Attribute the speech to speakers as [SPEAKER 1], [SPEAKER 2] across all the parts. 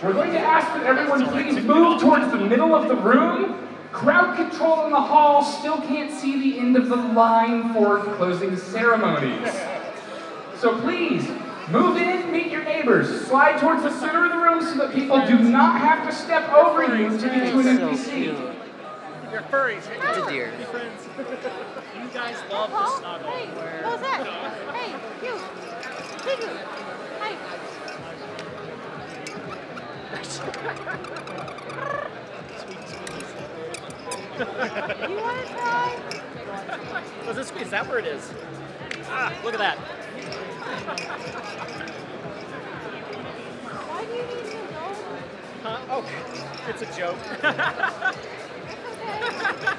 [SPEAKER 1] We're going to ask that everyone please move towards the middle of the room. Crowd control in the hall still can't see the end of the line for closing ceremonies. So please, move in, meet your neighbors. Slide towards the center of the room so that people do not have to step over you to get to an empty seat.
[SPEAKER 2] You're furries.
[SPEAKER 3] It's a deer.
[SPEAKER 2] You guys love to snuggle.
[SPEAKER 4] Hey, what's that? Hey, you. Hey, you. Hi. You want to try?
[SPEAKER 2] Is that where it is? Ah, look at that.
[SPEAKER 4] Why do you need to go?
[SPEAKER 2] Huh? Oh, it's a joke.
[SPEAKER 4] It's okay.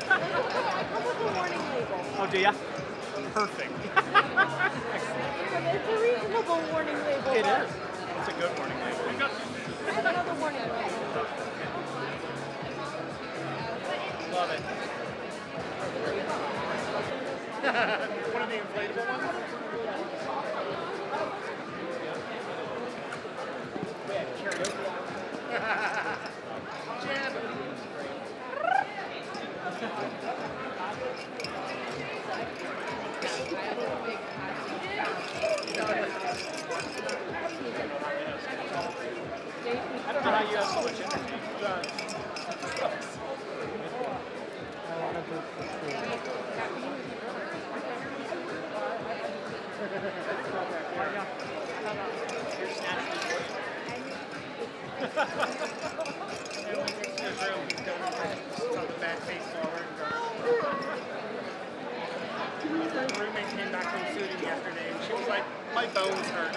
[SPEAKER 4] I come with a warning label.
[SPEAKER 2] Oh, do ya? Perfect.
[SPEAKER 4] It's a reasonable warning label.
[SPEAKER 2] It is. It's a good warning label.
[SPEAKER 4] I have another warning label.
[SPEAKER 2] Love it. One of the inflatable ones? Jam. I don't know how you have so much energy. Her roommate came back from shooting yesterday and she was like, my bones hurt.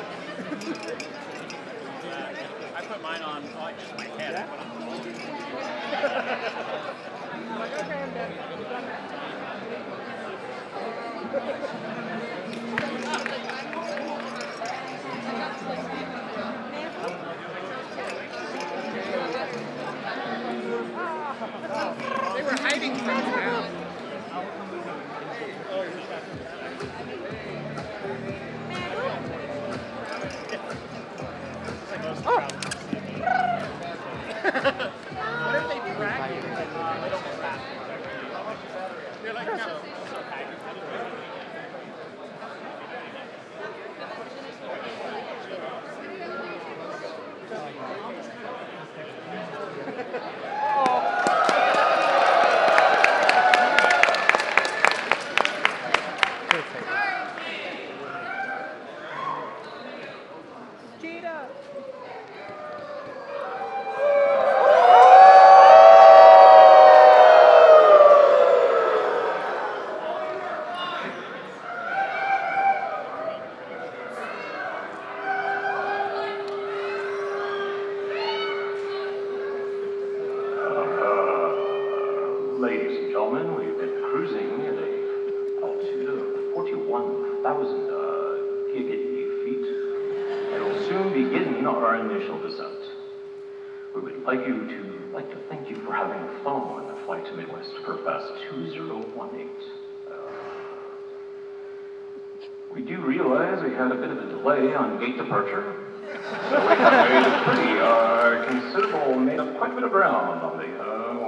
[SPEAKER 2] I put mine on, just my head. I'm like, okay, I'm dead. They were hiding from us now. What if they drag you? They don't laugh. They're like, no, it's okay.
[SPEAKER 5] Ladies and gentlemen, we've been cruising at an altitude of 41,000 giggity feet, and will soon begin our initial descent. We would like to thank you for having flown the flight to Midwest FurFest 2018. We do realize we had a bit of a delay on gate departure, so we have made quite a bit of ground on the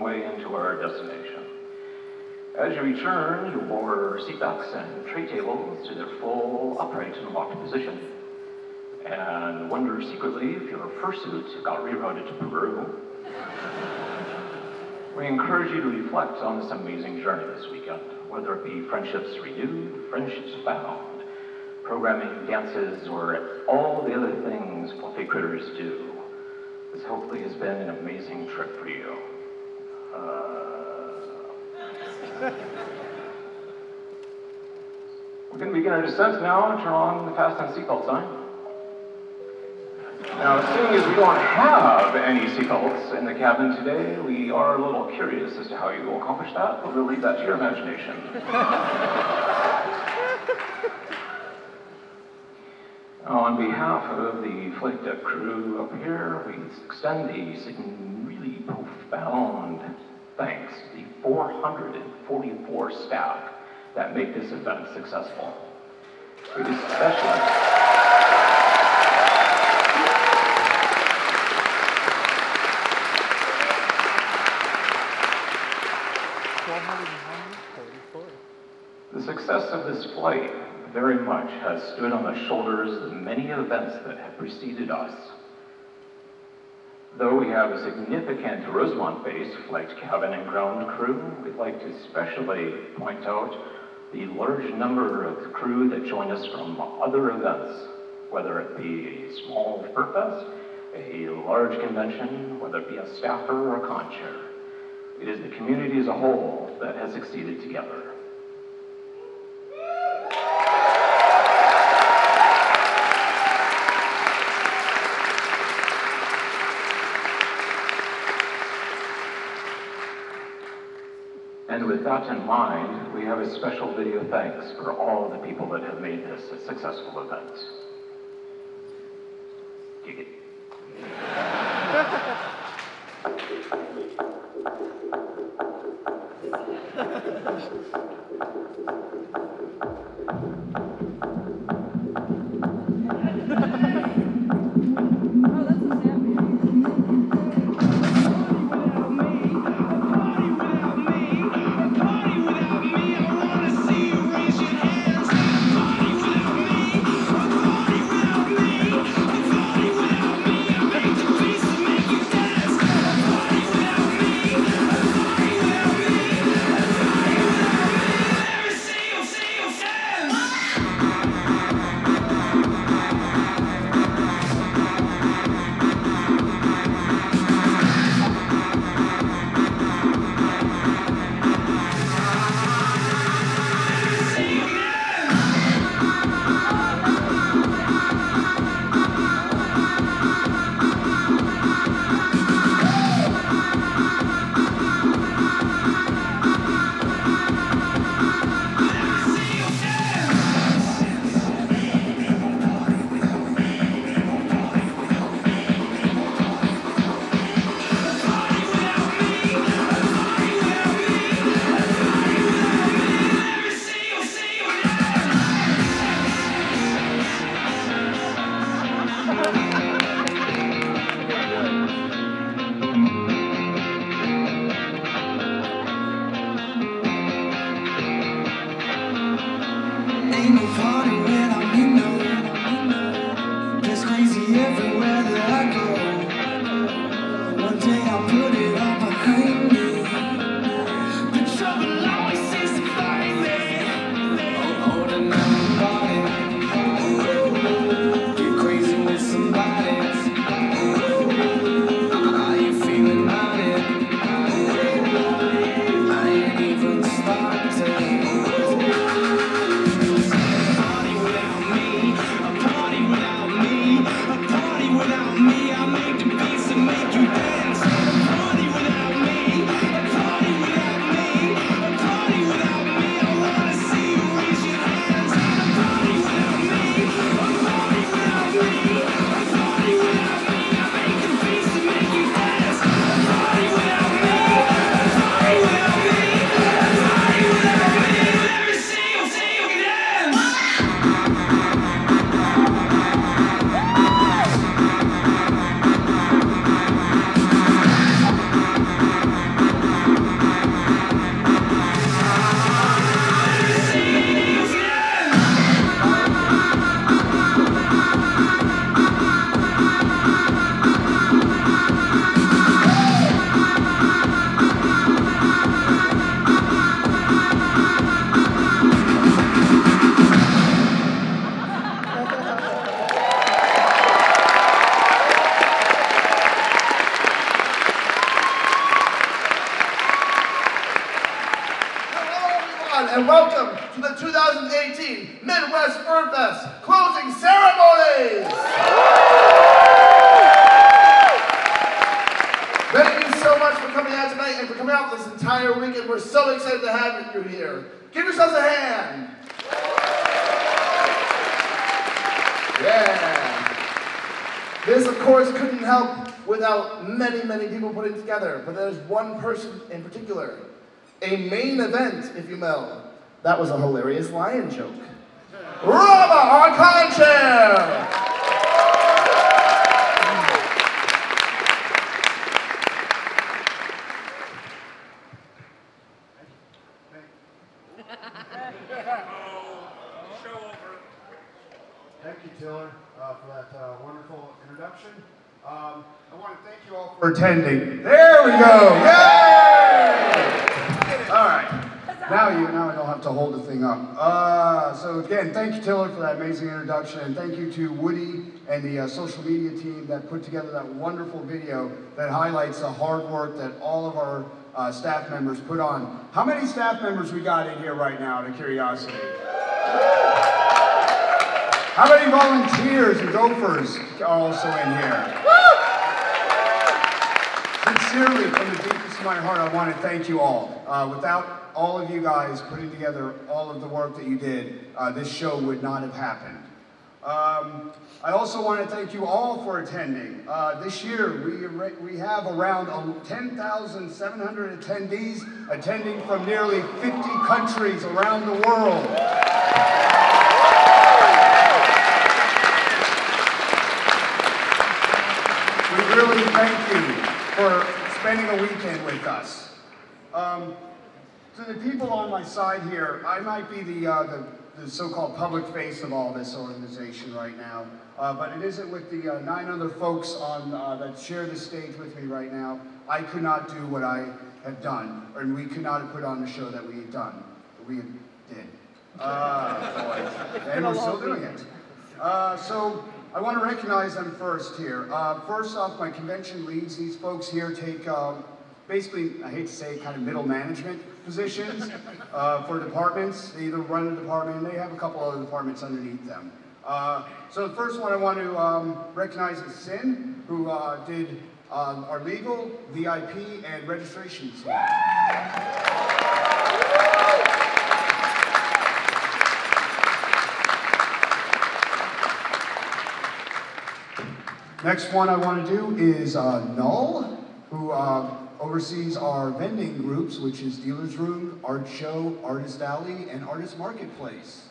[SPEAKER 5] way into our destination. As you return, your seatbacks and tray tables to their full upright and locked position, and wonder secretly if your fursuit got rerouted to Peru. We encourage you to reflect on this amazing journey this weekend, whether it be friendships renewed, friendships found, programming, dances, or all the other things fluffy critters do. This hopefully has been an amazing trip for you. We're going to begin our descent now. Turn on the fasten seatbelt sign. Now, seeing as we don't have any seatbelts in the cabin today, we are a little curious as to how you will accomplish that, but we'll leave that to your imagination. On behalf of the flight deck crew up here, we extend a really profound thanks to the 444 staff that make this event successful. We especially success of this flight very much has stood on the shoulders of many events that have preceded us. Though we have a significant Rosemont-based flight cabin and ground crew, we'd like to especially point out the large number of crew that join us from other events, whether it be a small FurFest, a large convention, whether it be a staffer or a con chair. It is the community as a whole that has succeeded together. And with that in mind, we have a special video thanks for all the people that have made this a successful event. Dig it.
[SPEAKER 3] And welcome to the 2018 Midwest FurFest Closing Ceremonies! Thank you so much for coming out tonight and for coming out this entire weekend. We're so excited to have you here. Give yourselves a hand. Yeah. This, of course, couldn't help without many, many people putting it together, but there's one person in particular. A main event, if you will. That was a hilarious lion joke. Marama, our con chair!
[SPEAKER 6] want to thank you all for attending. There we go. Yay! All right. Now I don't have to hold the thing up. So again, thank you, Tiller, for that amazing introduction, and thank you to Woody and the social media team that put together that wonderful video that highlights the hard work that all of our staff members put on. How many staff members we got in here right now, out of curiosity? How many volunteers and gophers are also in here? Sincerely, from the deepest of my heart, I want to thank you all. Without all of you guys putting together all of the work that you did, this show would not have happened. I also want to thank you all for attending. This year, we have around 10,700 attendees attending from nearly 50 countries around the world. We really thank you for spending a weekend with us. To the people on my side here, I might be the so-called public face of all this organization right now, but it isn't with the 9 other folks on that share the stage with me right now. I could not do what I have done, and we could not have put on the show that we had done. We did. And we're still doing it. So I want to recognize them first here. First off, my convention leads. These folks here take basically, I hate to say, kind of middle management positions for departments. They either run a department, and they have a couple other departments underneath them. So the first one I want to recognize is Sin, who did our legal, VIP, and registration team. Next one I want to do is Null, who oversees our vending groups, which is Dealer's Room, Art Show, Artist Alley, and Artist Marketplace.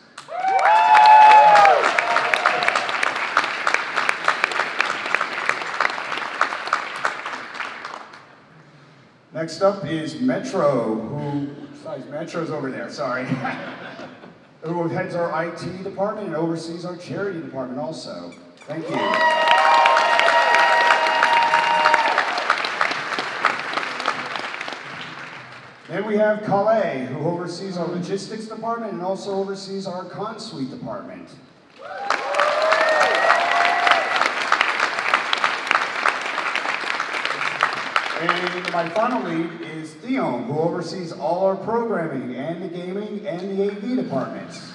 [SPEAKER 6] Next up is Metro, who, Metro's over there, sorry, who heads our IT department and oversees our charity department also. Thank you. Then we have Calais, who oversees our logistics department and also oversees our con-suite department. And my final lead is Theo, who oversees all our programming and the gaming and the AV departments.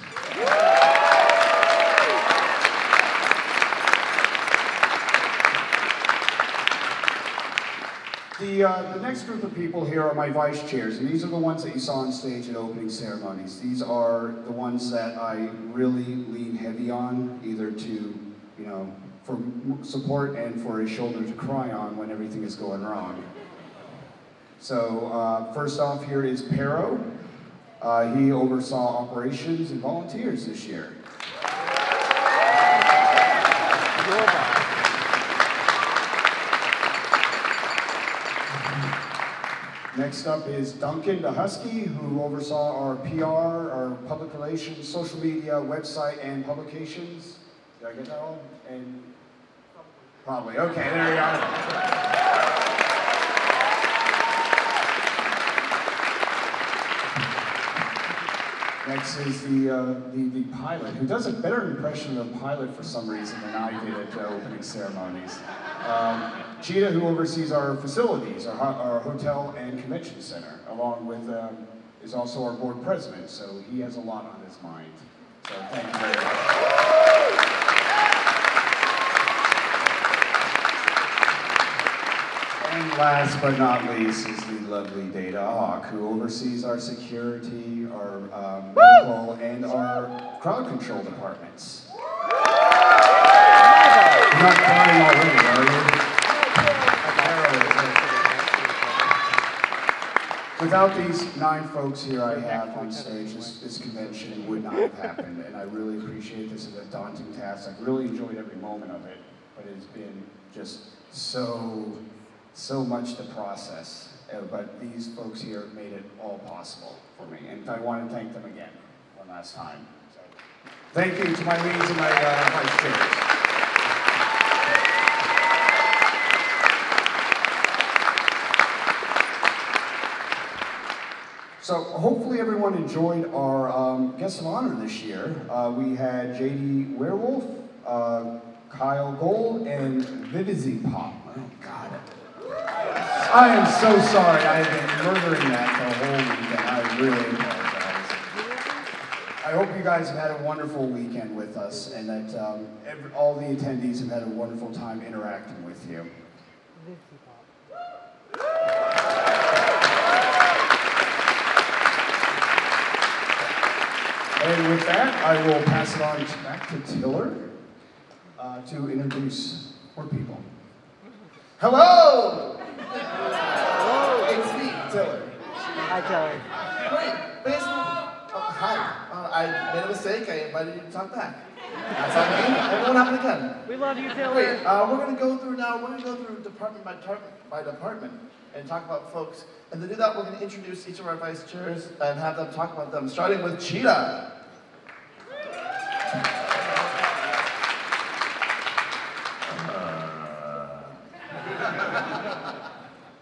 [SPEAKER 6] The next group of people here are my vice chairs, and these are the ones that you saw on stage at opening ceremonies. These are the ones that I really lean heavy on, either to, for support and for a shoulder to cry on when everything is going wrong. So first off here is Pero. He oversaw operations and volunteers this year. Next up is Duncan the Husky, who oversaw our PR, our public relations, social media, website, and publications. Did I get that all? And probably. Okay, there we go. Next is the pilot, who does a better impression of a pilot for some reason than I did at the opening ceremonies. Cheetah, who oversees our facilities, our hotel and convention center, along with, is also our board president, so he has a lot on his mind. So thank you very much. And last but not least is the lovely Daet Wolfuar, who oversees our security, our medical, and our crowd control departments. You're not crying already, are you? Without these 9 folks here I have on stage, this convention would not have happened, and I really appreciate this as a daunting task. I've really enjoyed every moment of it, but it's been just so much to process. But these folks here made it all possible for me, and I want to thank them again one last time. So, thank you to my leads and my vice chairs. So hopefully everyone enjoyed our guest of honor this year. We had Daet Wolfuar, Kyle Gold, and Vivizy Pop. Oh God. I am so sorry. I have been murdering that the whole weekend. I really apologize. I hope you guys have had a wonderful weekend with us and that all the attendees have had a wonderful time interacting with you. And with that, I will pass it on back to Tiller to introduce more people.
[SPEAKER 3] Hello! It's me, Tiller.
[SPEAKER 2] Hi, Tiller.
[SPEAKER 3] Great. Basically, hi. I made a mistake. I invited you to talk back. That's on me. It won't happen again.
[SPEAKER 2] We love you, Tiller.
[SPEAKER 3] Great. We're going to go through now. We're going to go through department by department and talk about folks. And to do that, we're going to introduce each of our vice chairs and have them talk about them, starting with Cheetah.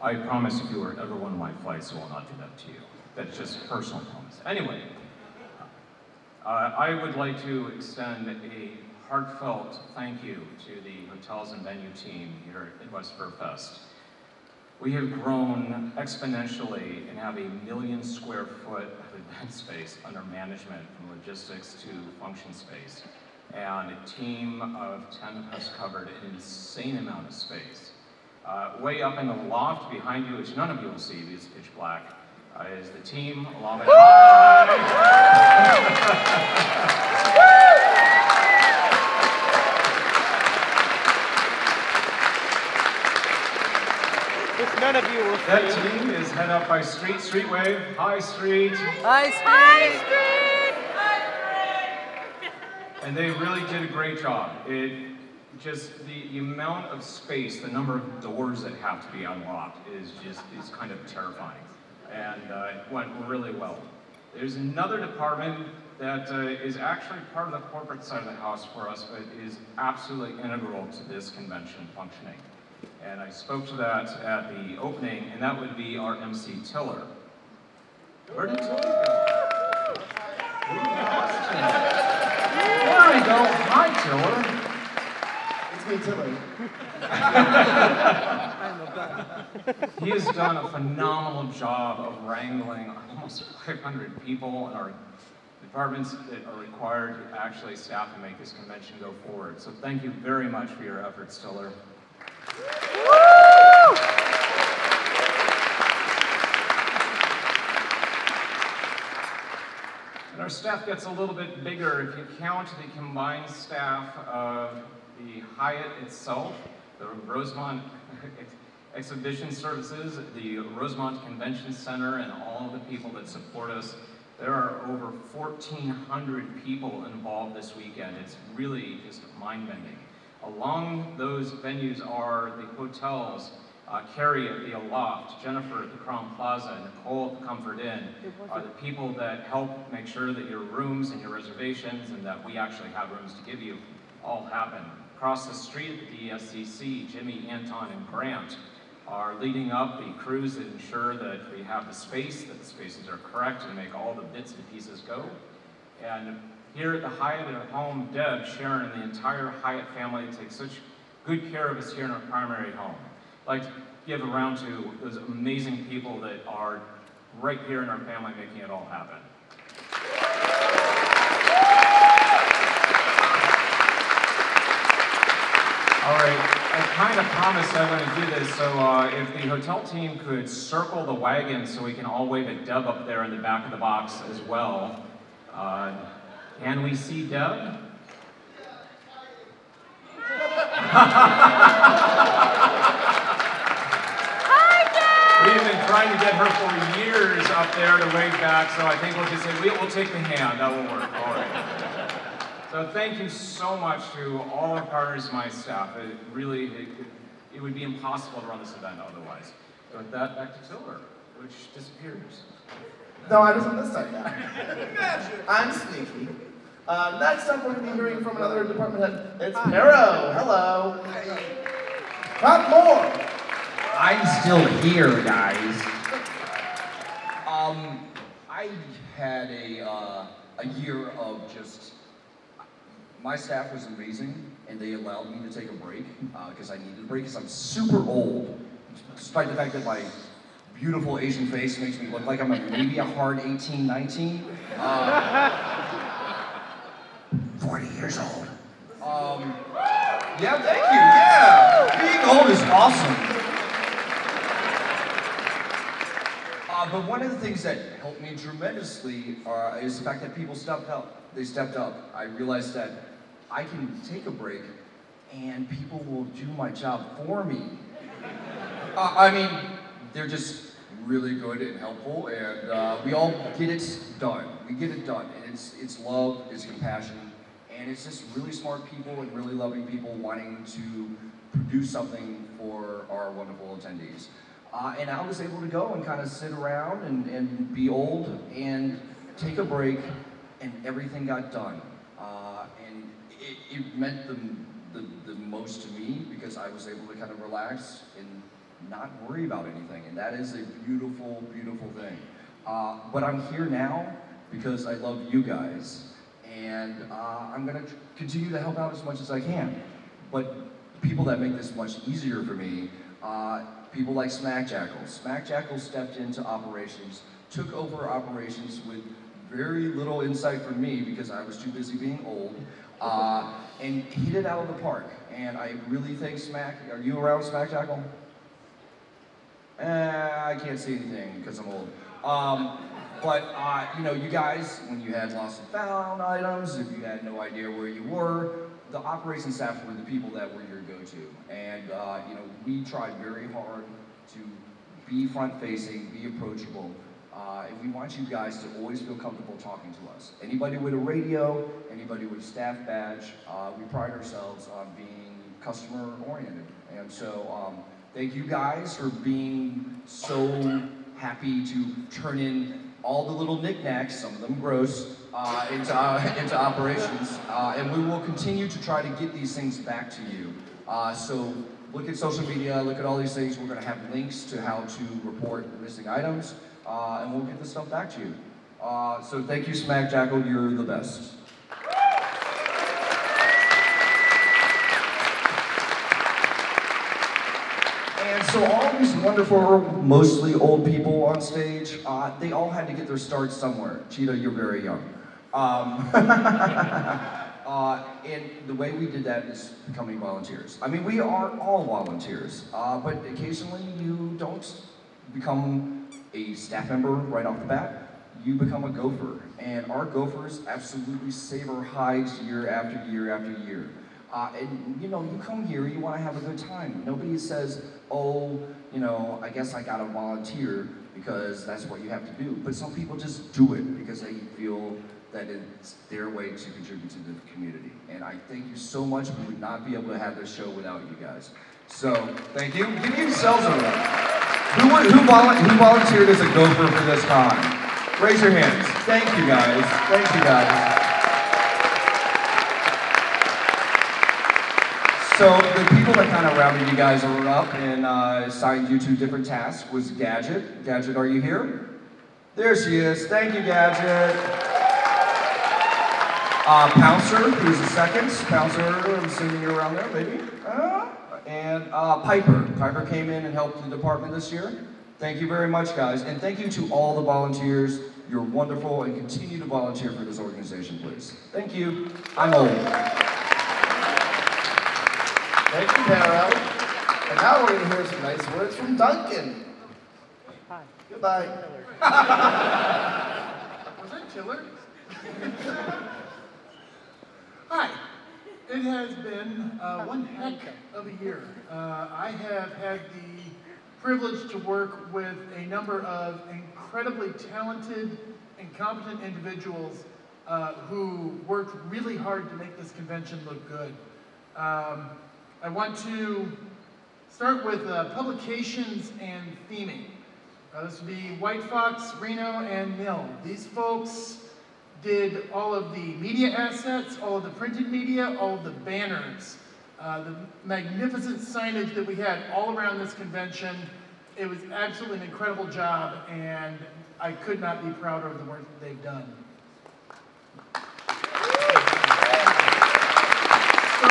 [SPEAKER 5] I promise if you were ever one of my flights, I will not do that to you. That's just a personal promise. Anyway, I would like to extend a heartfelt thank you to the hotels and venue team here at Midwest FurFest. We have grown exponentially and have 1 million square foot of event space under management, from logistics to function space. And a team of 10 of us covered an insane amount of space. Way up in the loft behind you, which none of you will see because it's pitch black, is the team along with
[SPEAKER 2] Which none of you will see.
[SPEAKER 5] That team is head up by Street Wave. Hi, Street.
[SPEAKER 2] Hi, Street.
[SPEAKER 5] And they really did a great job. Just the amount of space, the number of doors that have to be unlocked is kind of terrifying. And it went really well. There's another department that is actually part of the corporate side of the house for us, but is absolutely integral to this convention functioning. And I spoke to that at the opening, and that would be our MC Tiller. Where did Tiller go? There we go. Hi, Tiller.
[SPEAKER 3] Tiller.
[SPEAKER 5] He has done a phenomenal job of wrangling almost 500 people in our departments that are required to actually staff and make this convention go forward. So thank you very much for your efforts, Tiller. And our staff gets a little bit bigger if you count the combined staff of the Hyatt itself, the Rosemont Exhibition Services, the Rosemont Convention Center, and all of the people that support us. There are over 1,400 people involved this weekend. It's really just mind-bending. Along those venues are the hotels, Carrie at the Aloft, Jennifer at the Crown Plaza, Nicole at the Comfort Inn, are the people that help make sure that your rooms and your reservations and that we actually have rooms to give you all happen. Across the street at the DSCC, Jimmy, Anton, and Grant are leading up the crews that ensure that we have the space, that the spaces are correct, and make all the bits and pieces go. And here at the Hyatt at home, Deb, Sharon, and the entire Hyatt family take such good care of us here in our primary home. I'd like to give a round to those amazing people that are right here in our family making it all happen. All right, I kind of promised I was going to do this, so if the hotel team could circle the wagon so we can all wave at Deb up there in the back of the box as well. Can we see Deb? We've been trying to get her for years up there to wave back, so I think we'll just say, we'll take the hand, that will work, all right. So thank you so much to all our partners and my staff. It would be impossible to run this event otherwise. So with that, back to Tiller, which disappears.
[SPEAKER 3] No, I was on this side now. I'm sneaky. Next up, we're going to be hearing from another department head. It's Pero. Hello. Not more.
[SPEAKER 7] I'm still here, guys. I had a year of just, my staff was amazing, and they allowed me to take a break, because I needed a break, because I'm super old, despite the fact that my beautiful Asian face makes me look like I'm maybe a hard 18, 19. 40 years old. Yeah, thank you, yeah! Being old is awesome. But one of the things that helped me tremendously is the fact that people stepped up. They stepped up. I realized that I can take a break and people will do my job for me. I mean, they're just really good and helpful, and we all get it done. We get it done, and it's love, it's compassion, and it's just really smart people and really loving people wanting to produce something for our wonderful attendees. And I was able to go and kind of sit around and be old and take a break, and everything got done. And it meant the most to me because I was able to kind of relax and not worry about anything. And that is a beautiful, beautiful thing. But I'm here now because I love you guys. And I'm going to continue to help out as much as I can. But people that make this much easier for me, people like Smack Jackal. Smack Jackal stepped into operations, took over operations with very little insight from me because I was too busy being old, and hit it out of the park. And I really think Smack, are you around, Smack Jackal? I can't see anything because I'm old. But you know, you guys, when you had lost and found items, if you had no idea where you were, the operations staff were the people that were your go-to. And you know, we tried very hard to be front-facing, be approachable, and we want you guys to always feel comfortable talking to us. Anybody with a radio, anybody with a staff badge, we pride ourselves on being customer-oriented. And so, thank you guys for being so happy to turn in all the little knickknacks, some of them gross, into operations. And we will continue to try to get these things back to you. So look at social media, look at all these things. We're going to have links to how to report missing items, and we'll get this stuff back to you. So thank you, Smack Jackal, you're the best. And so all these wonderful, mostly old people on stage, they all had to get their start somewhere. Cheetah, you're very young. And the way we did that is becoming volunteers. I mean, we are all volunteers, but occasionally you don't become a staff member right off the bat. You become a gopher, and our gophers absolutely save our hides year after year after year. And you know, you come here, you want to have a good time. Nobody says, oh, you know, I guess I gotta volunteer because that's what you have to do. But some people just do it because they feel that it's their way to contribute to the community. And I thank you so much. We would not be able to have this show without you guys. So, thank you. Give yourselves a round. Who volunteered as a gopher for this time? Raise your hands. Thank you guys. Thank you guys. So the people that kind of rounded you guys up and assigned you to different tasks was Gadget. Gadget, are you here? There she is. Thank you, Gadget. Pouncer, who's the second. Pouncer, I'm assuming you're around there, maybe. And Piper. Piper came in and helped the department this year. Thank you very much, guys. And thank you to all the volunteers. You're wonderful, and continue to volunteer for this organization, please. Thank you. I'm old.
[SPEAKER 3] Thank you, Darrell. And now we're going to hear some nice words from Duncan.
[SPEAKER 2] Hi.
[SPEAKER 3] Goodbye.
[SPEAKER 8] Was that Tiller? Hi. It has been one heck of a year. I have had the privilege to work with a number of incredibly talented and competent individuals who worked really hard to make this convention look good. I want to start with publications and theming. This would be White Fox, Reno, and Mill. These folks did all of the media assets, all of the printed media, all of the banners, the magnificent signage that we had all around this convention. It was absolutely an incredible job, and I could not be prouder of the work that they've done. So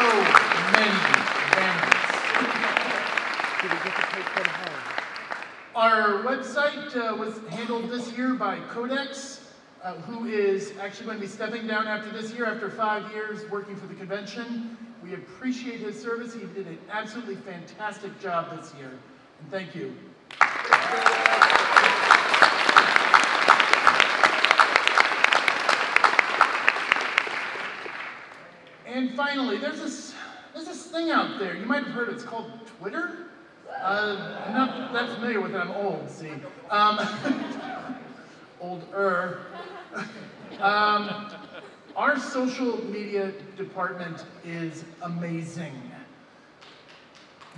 [SPEAKER 8] many banners. Our website was handled this year by Codex, who is actually going to be stepping down after this year, after 5 years working for the convention. We appreciate his service. He did an absolutely fantastic job this year, and thank you. And finally, there's this thing out there. You might have heard it. It's called Twitter. I'm not that familiar with it. I'm old, see. Older. Our social media department is amazing.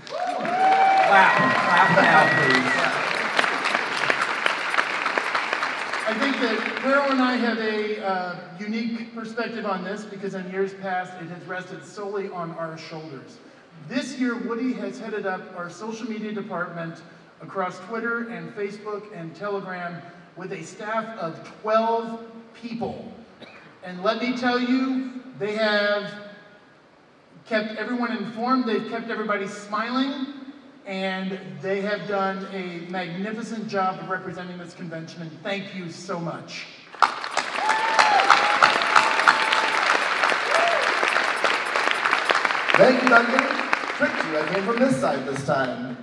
[SPEAKER 7] Clap now, please.
[SPEAKER 8] I think that Carol and I have a unique perspective on this because in years past it has rested solely on our shoulders. This year, Woody has headed up our social media department across Twitter and Facebook and Telegram with a staff of 12 people. And let me tell you, they have kept everyone informed, they've kept everybody smiling, and they have done a magnificent job of representing this convention, and thank you so much.
[SPEAKER 3] Thank you, Duncan. Tricked you, I came from this side this time.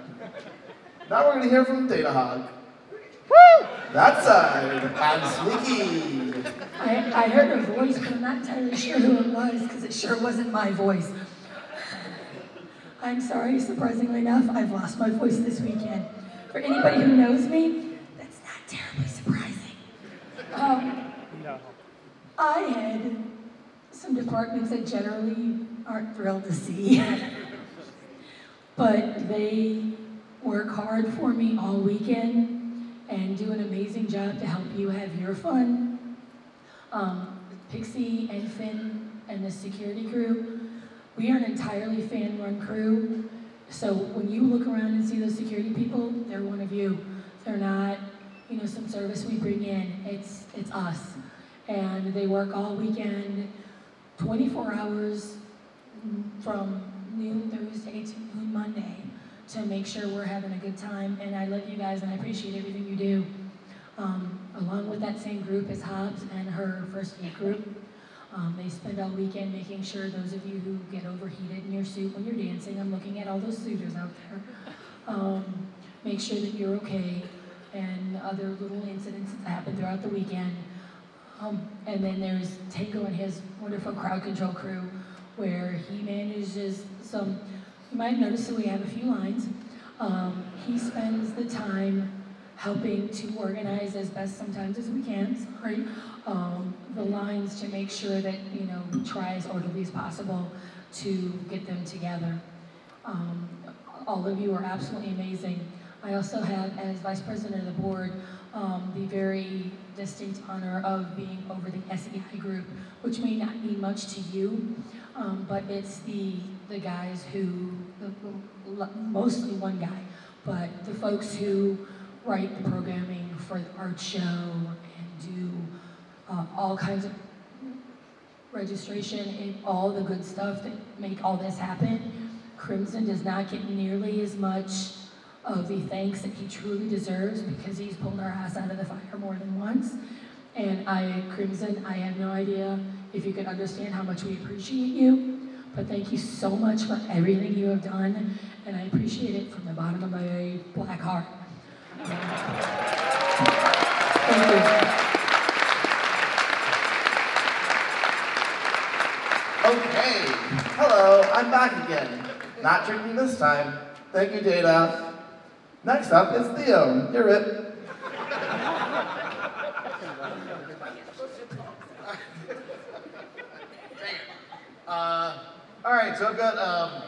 [SPEAKER 3] Now we're gonna hear from Data Hog. Woo! That side, and Sneaky.
[SPEAKER 9] I heard a voice, but I'm not entirely sure who it was, because it sure wasn't my voice. I'm sorry, surprisingly enough, I've lost my voice this weekend. For anybody who knows me, that's not terribly surprising.
[SPEAKER 2] No.
[SPEAKER 9] I had some departments that generally aren't thrilled to see. But they work hard for me all weekend and do an amazing job to help you have your fun. Pixie and Finn and the security crew, we are an entirely fan-run crew. So when you look around and see those security people, they're one of you. They're not, some service we bring in. It's us. And they work all weekend, 24 hours from noon Thursday to noon Monday to make sure we're having a good time. And I love you guys and I appreciate everything you do. Along with that same group is Hobbs and her first aid group. They spend all weekend making sure those of you who get overheated in your suit when you're dancing, I'm looking at all those suiters out there, make sure that you're okay, and other little incidents that happen throughout the weekend. And then there's Tango and his wonderful crowd control crew, where he manages some, you might notice that we have a few lines. He spends the time helping to organize as best sometimes as we can, the lines to make sure that, try as orderly as possible to get them together. All of you are absolutely amazing. I also have, as Vice President of the board, the very distinct honor of being over the SEI group, which may not mean much to you, but it's the guys who, mostly one guy, but the folks who write the programming for the art show and do all kinds of registration and all the good stuff that make all this happen. Crimson does not get nearly as much of the thanks that he truly deserves because he's pulled our ass out of the fire more than once. And Crimson, I have no idea if you can understand how much we appreciate you, but thank you so much for everything you have done, and I appreciate it from the bottom of my black heart. Thank you.
[SPEAKER 3] Okay, hello, I'm back again. Not drinking this time. Thank you, Data. Next up is Theo. You're it.
[SPEAKER 10] All right, so I've got,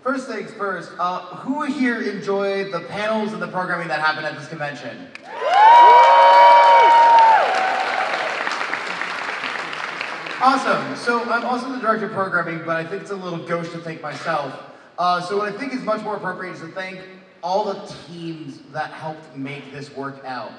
[SPEAKER 10] first things first, who here enjoyed the panels and the programming that happened at this convention? Awesome. So I'm also the director of programming, but I think it's a little gauche to thank myself. So what I think is much more appropriate is to thank all the teams that helped make this work out.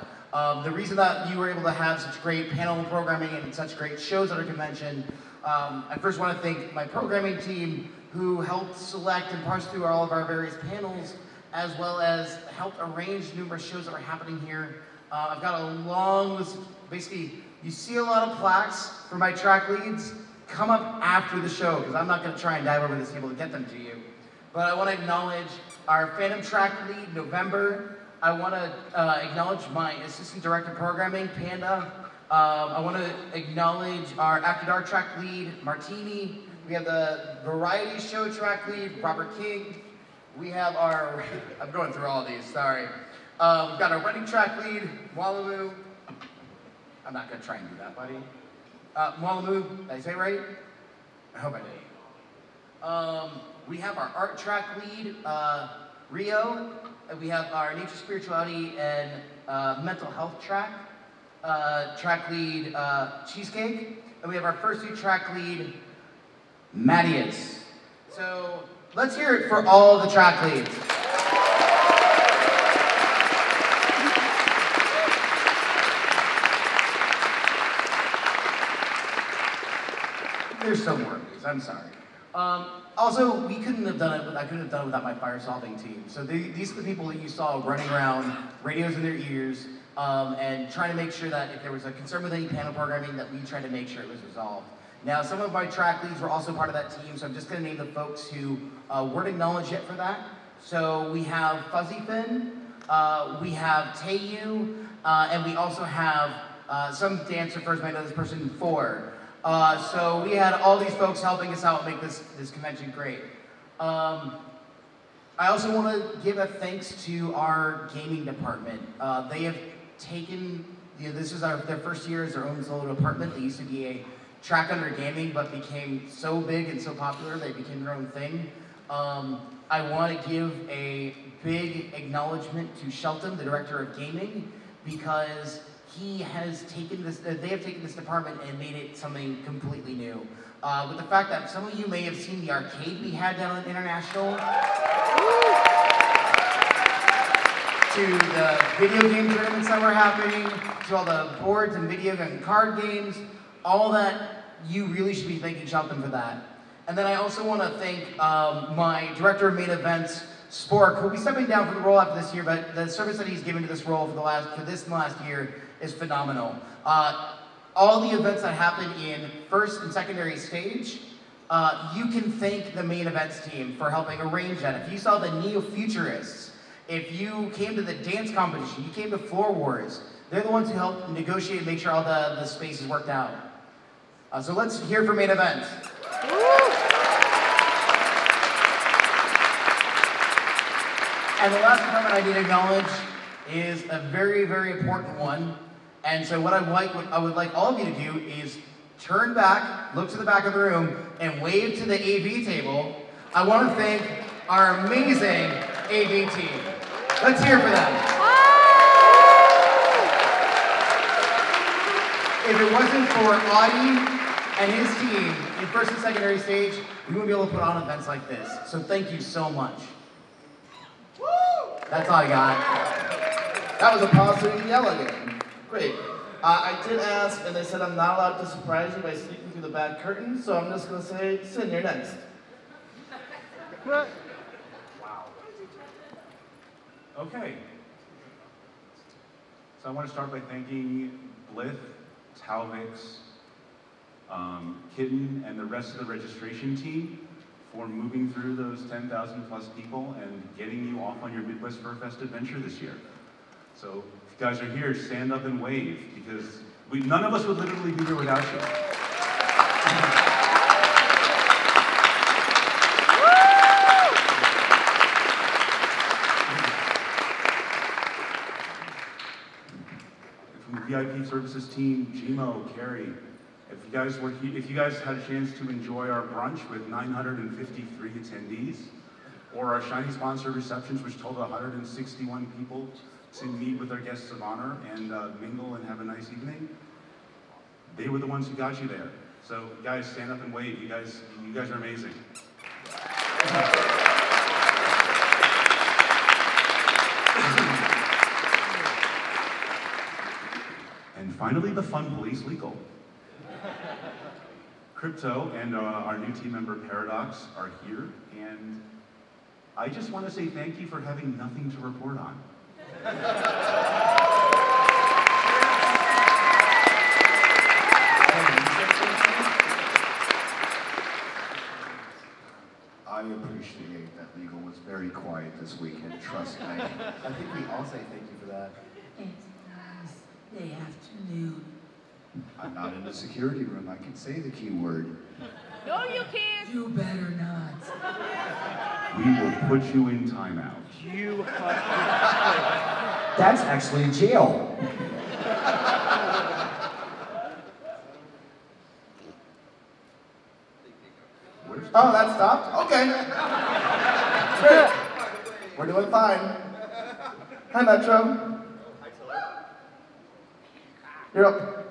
[SPEAKER 10] The reason that you were able to have such great panel programming and such great shows at our convention, I first want to thank my programming team who helped select and parse through all of our various panels, as well as helped arrange numerous shows that are happening here. I've got a long list. Basically, you see a lot of plaques for my track leads. Come up after the show, because I'm not going to try and dive over this table to get them to you. But I want to acknowledge our Phantom track lead, November. I want to acknowledge my assistant director of programming, Panda. I want to acknowledge our After Dark track lead, Martini. We have the variety show track lead, Robert King. We have our, I'm going through all of these, sorry. We've got our running track lead, Wallamoo. I'm not going to try and do that, buddy. Wallamoo, did I say it right? I hope I did. We have our art track lead, Rio. We have our nature, spirituality, and mental health track lead, Cheesecake. And we have our first two track lead, Mattias. So let's hear it for all the track leads. There's some more of these, I'm sorry. Also, I couldn't have done it without my fire solving team. So these are the people that you saw running around, radios in their ears, and trying to make sure that if there was a concern with any panel programming, that we tried to make sure it was resolved. Now, some of my track leads were also part of that team, so I'm just going to name the folks who weren't acknowledged yet for that. So we have Fuzzy Fin, we have Taeyu, and we also have some dance refers might know this person, Four. So we had all these folks helping us out make this convention great. I also want to give a thanks to our gaming department. They have taken, this is their first year as their own solo department. They used to be a track under gaming, but became so big and so popular, they became their own thing. I want to give a big acknowledgement to Shelton, the director of gaming, because they have taken this department and made it something completely new. With the fact that some of you may have seen the arcade we had down at International, to the video game tournaments that were happening, to all the boards and video and card games, all that, you really should be thanking Shelton for that. And then I also want to thank my director of main events, Spork, who will be stepping down from the role after this year, but the service that he's given to this role for this last year is phenomenal. All the events that happen in first and secondary stage, you can thank the main events team for helping arrange that. If you saw the Neo-Futurists, if you came to the dance competition, you came to Floor Wars, they're the ones who helped negotiate and make sure all the spaces worked out. So let's hear from main events. And the last department I need to acknowledge is a very, very important one. And so what I would like all of you to do is turn back, look to the back of the room, and wave to the AV table. I want to thank our amazing AV team. Let's hear for them. If it wasn't for Audie and his team in first and secondary stage, we wouldn't be able to put on events like this. So thank you so much. That's all I got.
[SPEAKER 3] That was a pause so you can yell again. Great. I did ask, and they said I'm not allowed to surprise you by sneaking through the back curtain, so I'm just going to say, Sin, you're next.
[SPEAKER 11] Wow. Okay. So I want to start by thanking Blith, Talvix, Kitten, and the rest of the registration team for moving through those 10,000 plus people and getting you off on your Midwest FurFest adventure this year. So if you guys are here, stand up and wave, because none of us would literally be here without you. From the VIP services team, Gmo, Carrie, if you guys had a chance to enjoy our brunch with 953 attendees, or our Shiny Sponsor receptions, which told 161 people to meet with our guests of honor and mingle and have a nice evening, they were the ones who got you there. So guys, stand up and wave. You guys are amazing. finally the fun police legal. Crypto and our new team member Paradox are here, and I just want to say thank you for having nothing to report on.
[SPEAKER 6] I appreciate that legal was very quiet this weekend, trust me.
[SPEAKER 10] I think we all say thank you for that.
[SPEAKER 9] It's a nice day afternoon.
[SPEAKER 6] I'm not in the security room, I can say the key word.
[SPEAKER 4] No, you can't.
[SPEAKER 9] You better not.
[SPEAKER 11] We will put you in timeout.
[SPEAKER 2] You
[SPEAKER 7] That's actually jail.
[SPEAKER 3] Oh, that stopped? Okay. Great. We're doing fine. Hi, Metro. You're up.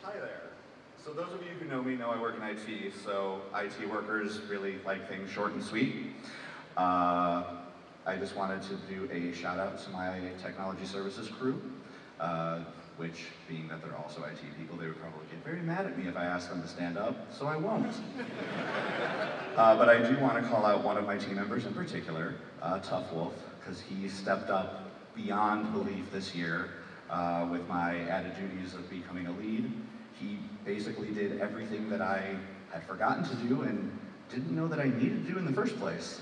[SPEAKER 12] Hi there. So those of you who know me know I work in IT, so IT workers really like things short and sweet. I just wanted to do a shout out to my technology services crew, which, being that they're also IT people, they would probably get very mad at me if I asked them to stand up, so I won't. But I do want to call out one of my team members in particular, Tough Wolf, because he stepped up beyond belief this year with my added duties of becoming a lead. He basically did everything that I had forgotten to do and didn't know that I needed to do in the first place.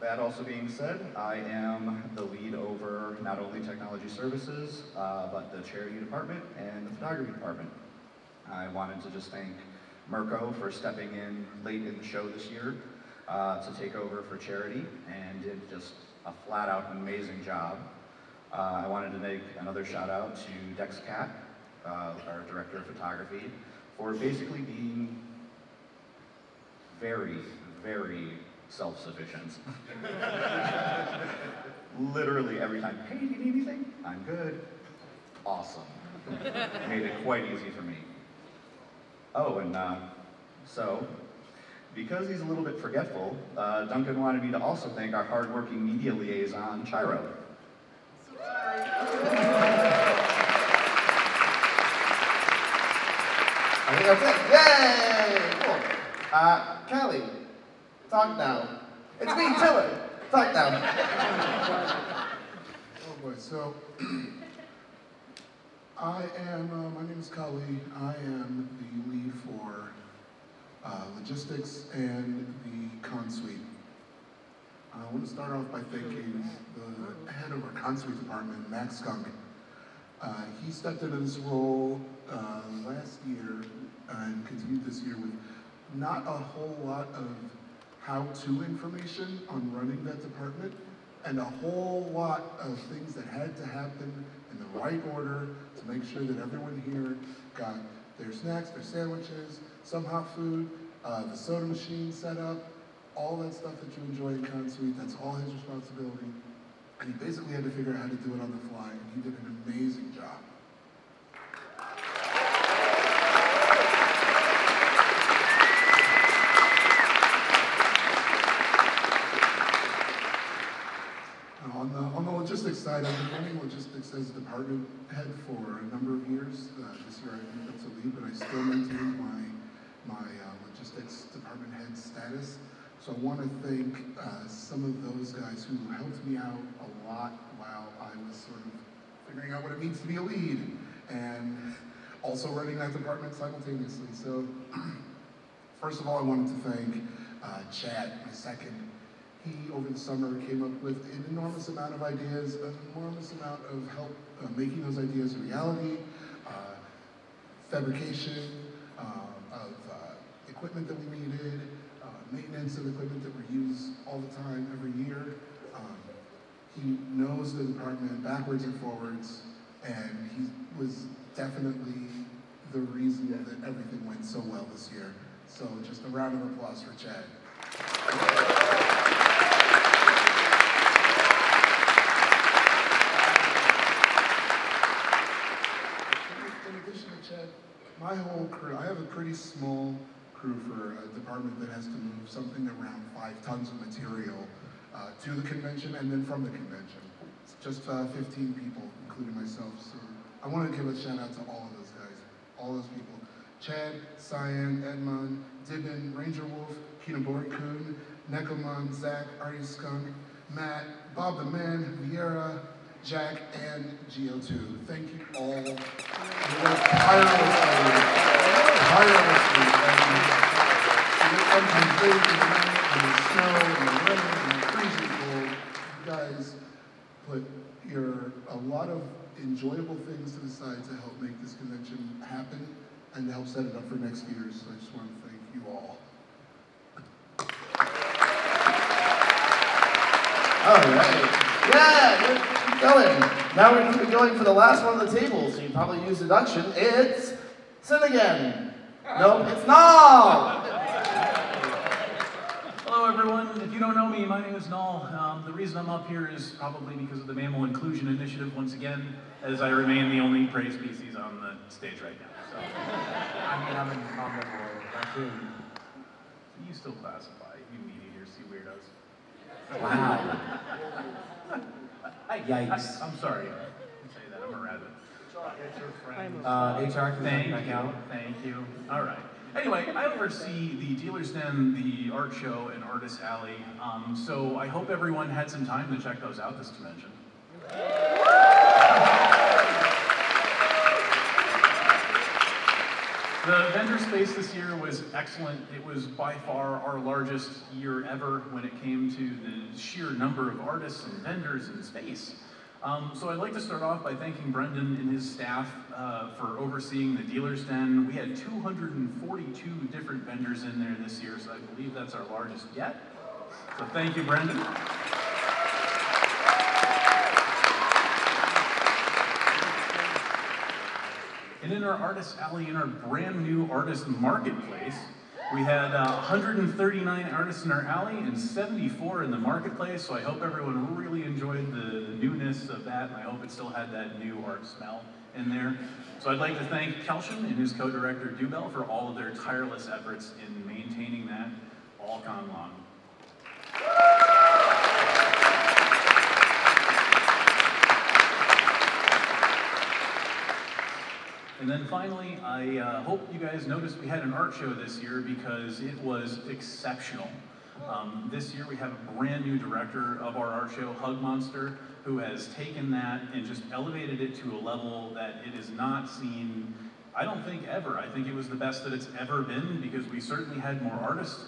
[SPEAKER 12] That also being said, I am the lead over not only technology services, but the charity department and the photography department. I wanted to just thank Mirko for stepping in late in the show this year to take over for charity and did just a flat out amazing job. I wanted to make another shout out to Dex Cat, our director of photography, for basically being very, very self-sufficient. Literally every time, hey, do you need anything? I'm good. Awesome. Made it quite easy for me. Oh, and so, because he's a little bit forgetful, Duncan wanted me to also thank our hardworking media liaison, Chiro.
[SPEAKER 3] I think that's it. Yay! Cool. Callie, talk now. It's me, Tiller. Talk now.
[SPEAKER 13] Oh boy, so I am, my name is Kali. I am the lead for logistics and the con suite. I want to start off by thanking the head of our con suite department, Max Skunk. He stepped into this role last year and continued this year with not a whole lot of how-to information on running that department and a whole lot of things that had to happen in the right order to make sure that everyone here got their snacks, their sandwiches, some hot food, the soda machine set up, all that stuff that you enjoy in con suite. That's all his responsibility. And he basically had to figure out how to do it on the fly, and he did an amazing job. On the logistics side, I've been running logistics as a department head for a number of years. This year I moved up to lead, but I still maintain my logistics department head status. So I want to thank some of those guys who helped me out a lot while I was sort of figuring out what it means to be a lead and also running that department simultaneously. So first of all, I wanted to thank Chad, my second. He, over the summer, came up with an enormous amount of ideas, an enormous amount of help making those ideas a reality, fabrication of equipment that we needed, maintenance of equipment that we use all the time, every year. He knows the department backwards and forwards, and he was definitely the reason that everything went so well this year. So just a round of applause for Chad. In addition to Chad, crew. I have a pretty small crew for a department that has to move something around 5 tons of material to the convention and then from the convention. It's just 15 people, including myself. So I want to give a shout out to all of those guys, all those people. Chad, Cyan, Edmund, Dibin, Ranger Wolf, Kinabori Kun, Nekoman, Zach, Artie Skunk, Matt, Bob the Man, Vieira, Jack, and GO2. Thank you all. You work tirelessly, sometimes late in the night, in the snow, in the rain, in the freezing cold. You guys put a lot of enjoyable things to the side to help make this convention happen and to help set it up for next year. So I just want to thank you all.
[SPEAKER 3] All right. Yeah, keep going. Now we're going to be going for the last one of the tables. So you probably use deduction. It's Sin again. Nope, it's Null.
[SPEAKER 14] Hello, everyone. If you don't know me, my name is Null. The reason I'm up here is probably because of the Mammal Inclusion Initiative once again, as I remain the only prey species on the stage right now. So, I mean, I'm an omnivore raccoon. You still classify, you meat eaters, you weirdos.
[SPEAKER 15] Wow. Yikes.
[SPEAKER 14] I'm sorry to say that, I'm a rabbit.
[SPEAKER 15] HR can
[SPEAKER 14] thank you. Thank you. All right. Anyway, I oversee the Dealer's Den, the art show, and Artist Alley. So I hope everyone had some time to check those out this convention. The vendor space this year was excellent. It was by far our largest year ever when it came to the sheer number of artists and vendors in space. So I'd like to start off by thanking Brendan and his staff for overseeing the Dealer's Den. We had 242 different vendors in there this year, so I believe that's our largest yet. So thank you, Brendan. And in our Artist Alley, in our brand new artist marketplace, we had 139 artists in our alley and 74 in the marketplace, so I hope everyone really enjoyed the newness of that, and I hope it still had that new art smell in there. So I'd like to thank Kelshin and his co-director Dubel for all of their tireless efforts in maintaining that all con long. And then finally, I hope you guys noticed we had an art show this year because it was exceptional. This year we have a brand new director of our art show, Hug Monster, who has taken that and just elevated it to a level that it is not seen, I don't think ever. I think it was the best that it's ever been because we certainly had more artists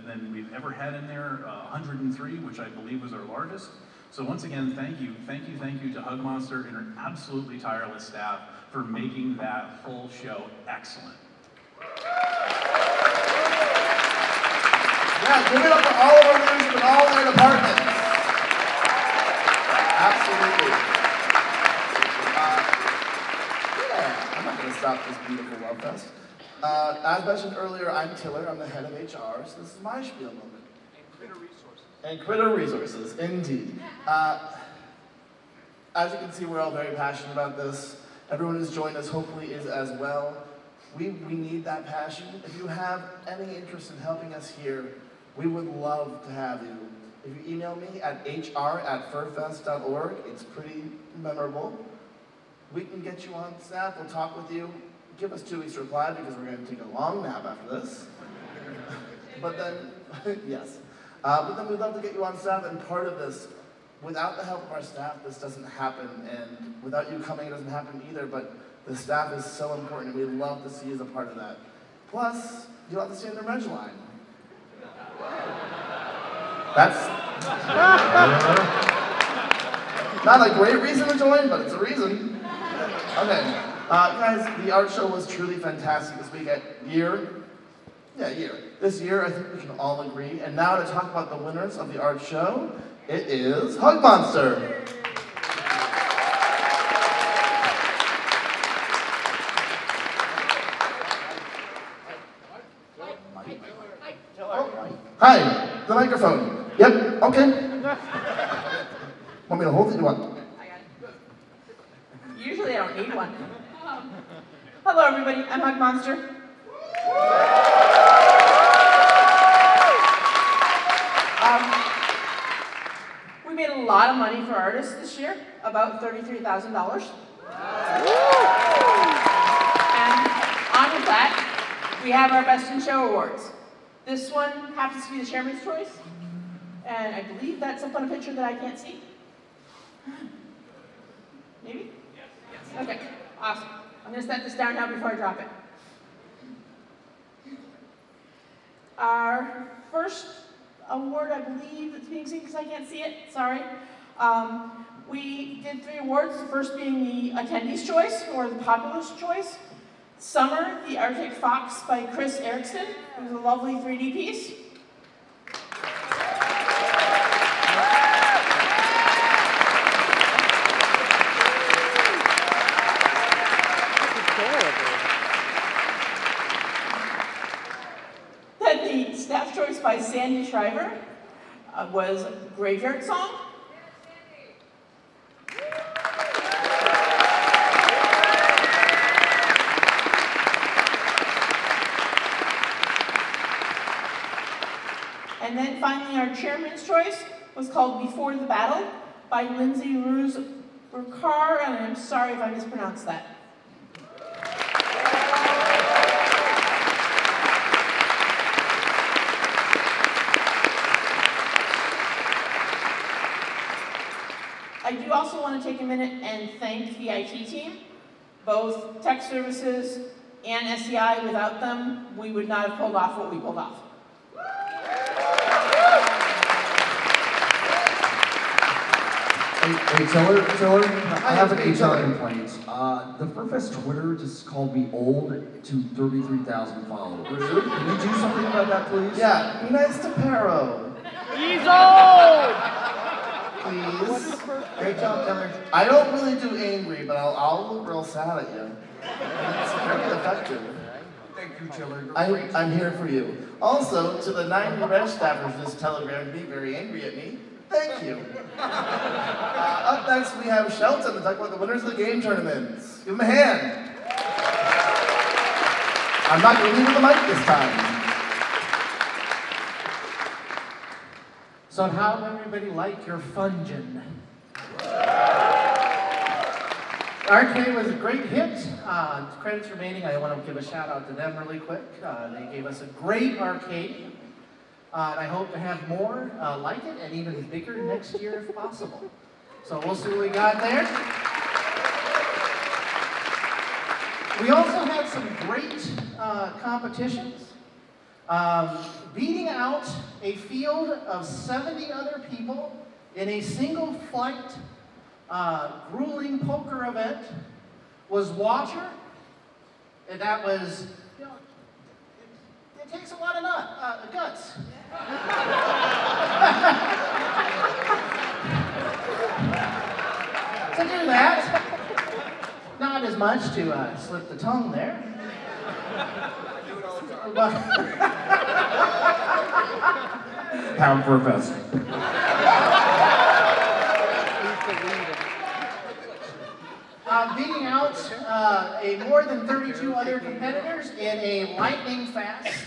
[SPEAKER 14] than we've ever had in there, 103, which I believe was our largest. So once again, thank you to Hug Monster and her absolutely tireless staff for making that whole show excellent.
[SPEAKER 3] Yeah, give it up for all of our leaders in all their departments. Absolutely. Yeah, I'm not going to stop this beautiful Love Fest. As mentioned earlier, I'm Tiller. I'm the head of HR, so this is my spiel moment. And Critter Resources, indeed. As you can see, we're all very passionate about this. Everyone who's joined us hopefully is as well. We need that passion. If you have any interest in helping us here, we would love to have you. If you email me at hr@furfest.org, it's pretty memorable. We can get you on staff, we'll talk with you. Give us 2 weeks to reply because we're going to take a long nap after this. But then, yes. But then we'd love to get you on staff, and part of this, without the help of our staff, this doesn't happen, and without you coming, it doesn't happen either, but the staff is so important, and we'd love to see you as a part of that. Plus, you'll have to stand in the reg line. That's not a great reason to join, but it's a reason. Okay, guys, the art show was truly fantastic this year. This year, I think we can all agree. And now to talk about the winners of the art show, it is Hug Monster. Hi, the microphone. Yep, okay. Want me to hold it? You want?
[SPEAKER 16] Usually I don't need one. Hello everybody, I'm Hug Monster.
[SPEAKER 15] We made a lot of money for artists this year, about $33,000. And on with that, we have our Best in Show awards. This one happens to be the Chairman's Choice, and I believe that's up on a picture that I can't see. Maybe? Yes. Okay, awesome. I'm gonna set this down now before I drop it. Our first award, I believe it's being seen because I can't see it, sorry. We did 3 awards, the first being the Attendee's Choice, or the Populist Choice. Summer, the Arctic Fox by Chris Erickson. It was a lovely 3D piece. Then the Staff Choice by Sandy Shriver was Graveyard Song. And then finally, our Chairman's Choice was called Before the Battle by Lindsay Ruse-Burkar, and I'm sorry if I mispronounced that. I do also want to take a minute and thank the IT team, both tech services and SEI. Without them, we would not have pulled off what we pulled off.
[SPEAKER 7] Hey, Tiller, I have an HR complaint. The FurFest Twitter just called me old to 33,000 followers. Can you do something about that, please?
[SPEAKER 3] Yeah, be nice to Pero.
[SPEAKER 2] He's old!
[SPEAKER 3] Please. Great job, Tiller. I don't really do angry, but I'll look real sad at you. It's very effective.
[SPEAKER 7] Thank you, Tiller.
[SPEAKER 3] I'm here for you. Also, to the 90 red staffers who just telegrammed me very angry at me, thank you. Up next, we have Shelton to talk about the winners of the game tournaments. Give him a hand. I'm not going to leave with the mic this time.
[SPEAKER 16] So how'd everybody like your fungin? Arcade was a great hit. Credits remaining, I want to give a shout out to them really quick. They gave us a great arcade. And I hope to have more like it and even bigger next year if possible. So we'll see what we got there. We also had some great competitions. Beating out a field of 70 other people in a single flight, grueling poker event was Watcher. And that was, you know, it takes a lot of guts. To do that, not as much to slip the tongue there.
[SPEAKER 7] Pound FurFest.
[SPEAKER 16] Beating out a more than 32 other competitors in a lightning fast.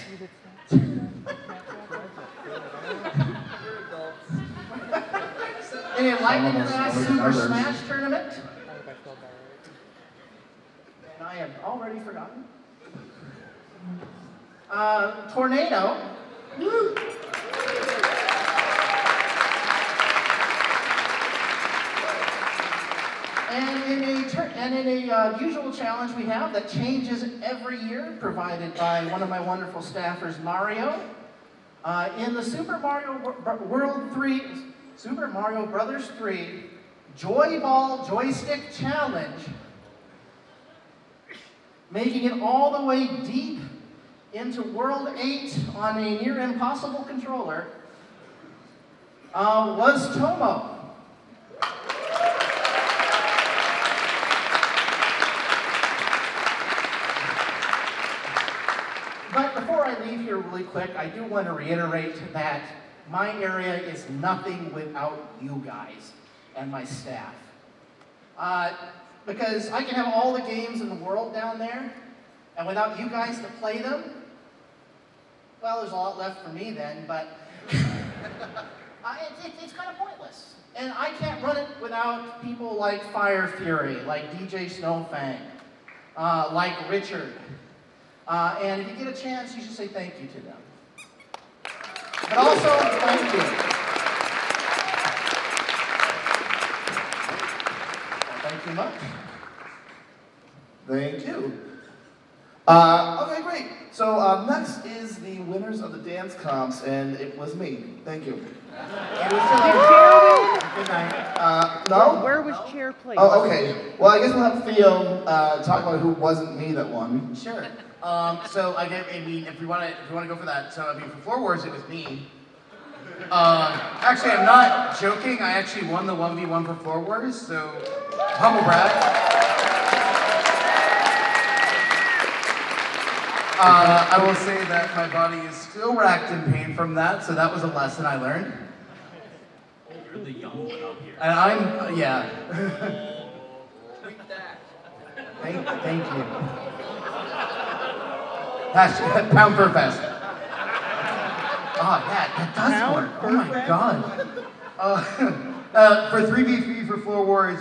[SPEAKER 16] In a lightning fast Super Smash tournament. And I have already forgotten. Tornado. Woo. And in a usual challenge we have that changes every year, provided by one of my wonderful staffers, Mario. In the Super Mario Brothers 3 Joy Ball Joystick Challenge, making it all the way deep into World 8 on a near impossible controller, was Tomo. But before I leave here really quick, I do want to reiterate that my area is nothing without you guys and my staff. Because I can have all the games in the world down there, and without you guys to play them, well, there's a lot left for me then, but it's kind of pointless. And I can't run it without people like Fire Fury, like DJ Snowfang, like Richard. And if you get a chance, you should say thank you to them. But also, thank you. Well, thank you much.
[SPEAKER 3] Thank you. Okay, great. So next is the winners of the dance comps, and it was me. Thank you.
[SPEAKER 16] It was Chair. Good night.
[SPEAKER 3] No?
[SPEAKER 17] Where was Chair placed?
[SPEAKER 3] Oh, okay. Well, I guess we'll have Theo talk about who wasn't me that won.
[SPEAKER 10] Sure. So I mean, if we want to go for that, so I mean, for Floor Wars, it was me. Actually, I'm not joking. I actually won the 1v1 for Floor Wars, so humble brag. I will say that my body is still racked in pain from that, so that was a lesson I learned.
[SPEAKER 14] You're the young one up here.
[SPEAKER 10] And I'm, yeah. Thank you. Hashtag Pound FurFest. Oh, yeah, that does work. Oh my god. For 3v3 for Floor Wars,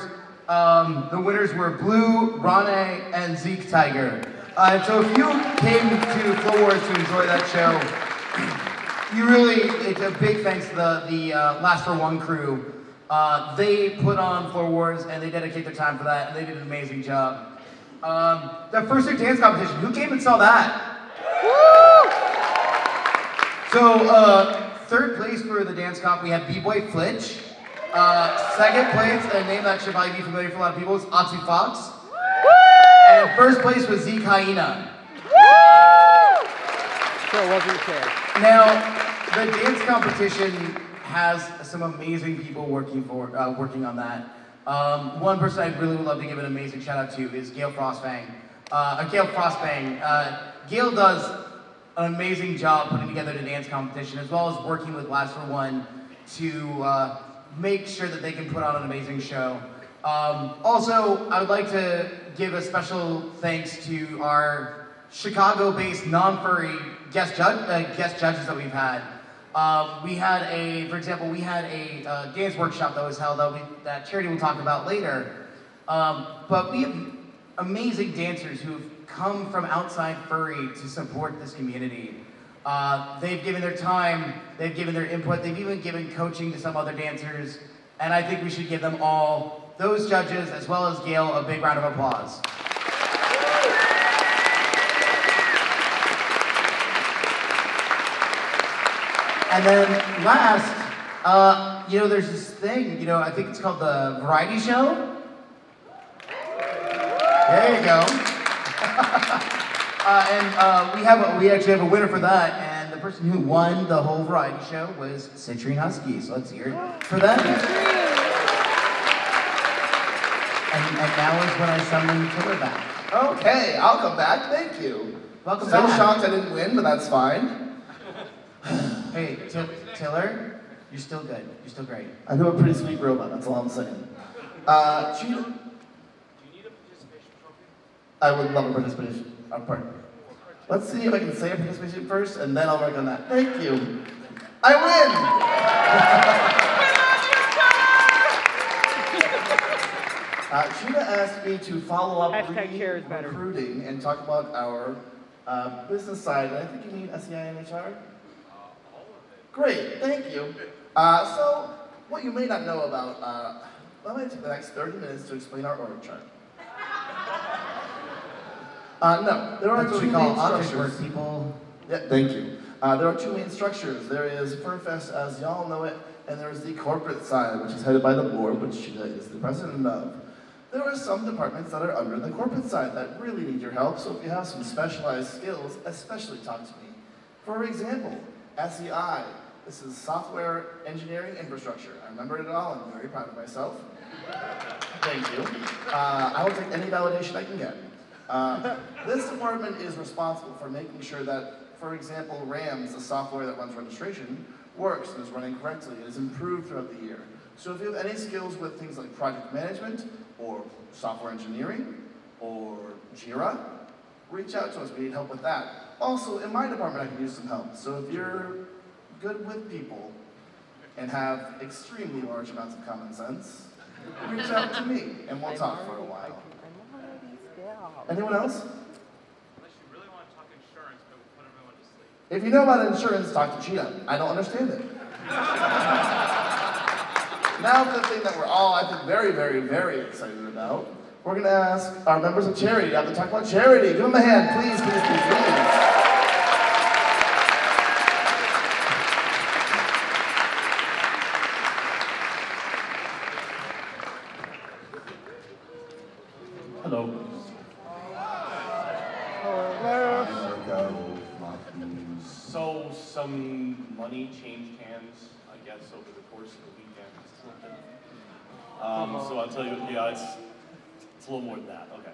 [SPEAKER 10] the winners were Blue, Rane, and Zeke Tiger. So if you came to Floor Wars to enjoy that show, it's a big thanks to the Last for One crew. They put on Floor Wars and they dedicate their time for that, and they did an amazing job. The first year dance competition, who came and saw that? So, third place for the dance comp, we had B-Boy Flitch. Second place, a name that should probably be familiar for a lot of people, is Atsu Fox. And first place was Zeke Hyena.
[SPEAKER 17] So it wasn't Chair.
[SPEAKER 10] Now, the dance competition has some amazing people working on that. One person I really would love to give an amazing shout out to is Gail Frostbang. Gail does an amazing job putting together the dance competition, as well as working with Last for One to make sure that they can put on an amazing show. Also, I would like to give a special thanks to our Chicago-based non-furry guest judges that we've had. For example, we had a dance workshop that was held that Charity will talk about later. But we have amazing dancers who've come from outside furry to support this community. They've given their time, they've given their input, they've even given coaching to some other dancers, and I think we should give them all, those judges, as well as Gail, a big round of applause. And then last, there's this thing, I think it's called the variety show. There you go. We actually have a winner for that, and the person who won the whole variety show was Citrine Husky, so let's hear it for them. And now is when I summon Tiller back.
[SPEAKER 3] Okay, I'll come back, thank you.
[SPEAKER 10] Welcome
[SPEAKER 3] Still
[SPEAKER 10] back.
[SPEAKER 3] shocked I didn't win, but that's fine.
[SPEAKER 10] Hey, Tiller, you're still good. You're still great.
[SPEAKER 3] I do a pretty sweet robot, that's all I'm saying. Cheetah. I would love a participation. Let's see if I can say a participation first, and then I'll work on that. Thank you. I win! Cheetah asked me to follow up recruiting and talk about our business side. I think you mean SEI and HR? Great, thank you. So, what you may not know about, I'm going to take the next 30 minutes to explain our org chart. No, there are two main structures.
[SPEAKER 10] People.
[SPEAKER 3] Yeah, thank you. There are two main structures. There is FurFest as y'all know it, and there is the corporate side, which is headed by the board, which Cheetah is the president of. There are some departments that are under the corporate side that really need your help, so if you have some specialized skills, especially talk to me. For example, SEI. This is software engineering infrastructure. I remembered it all, I'm very proud of myself. Thank you. I will take any validation I can get. This department is responsible for making sure that, for example, RAMS, the software that runs registration, works and is running correctly and is improved throughout the year. So if you have any skills with things like project management, or software engineering, or Jira, reach out to us. We need help with that. Also, in my department, I can use some help. So if you're good with people and have extremely large amounts of common sense, reach out to me, and we'll talk for a while. Anyone else?
[SPEAKER 2] Unless you really want to talk insurance, but we'll put everyone to sleep.
[SPEAKER 3] If you know about insurance, talk to Cheetah. I don't understand it. Now for the thing that we're all, I think, very, very, very excited about. We're going to ask our members of charity to talk about charity. Give them a hand, please, please, please, please.
[SPEAKER 5] Hello.
[SPEAKER 18] So some money changed hands, I guess, over the course of the weekend. So I'll tell you, yeah, it's a little more than that. Okay.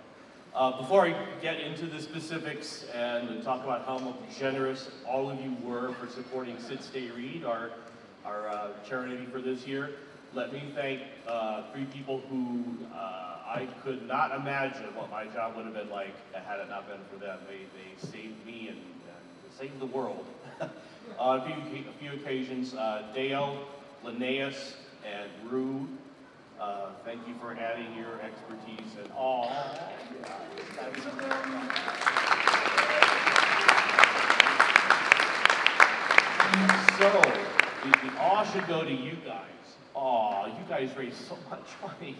[SPEAKER 18] Before I get into the specifics and talk about how generous all of you were for supporting Sit Stay Read, our charity for this year, let me thank 3 people who I could not imagine what my job would have been like had it not been for them. They saved me and saved the world. On a few occasions, Dale, Linnaeus, and Rue, thank you for adding your expertise and all. So, the awe should go to you guys. Aw, you guys raise so much money.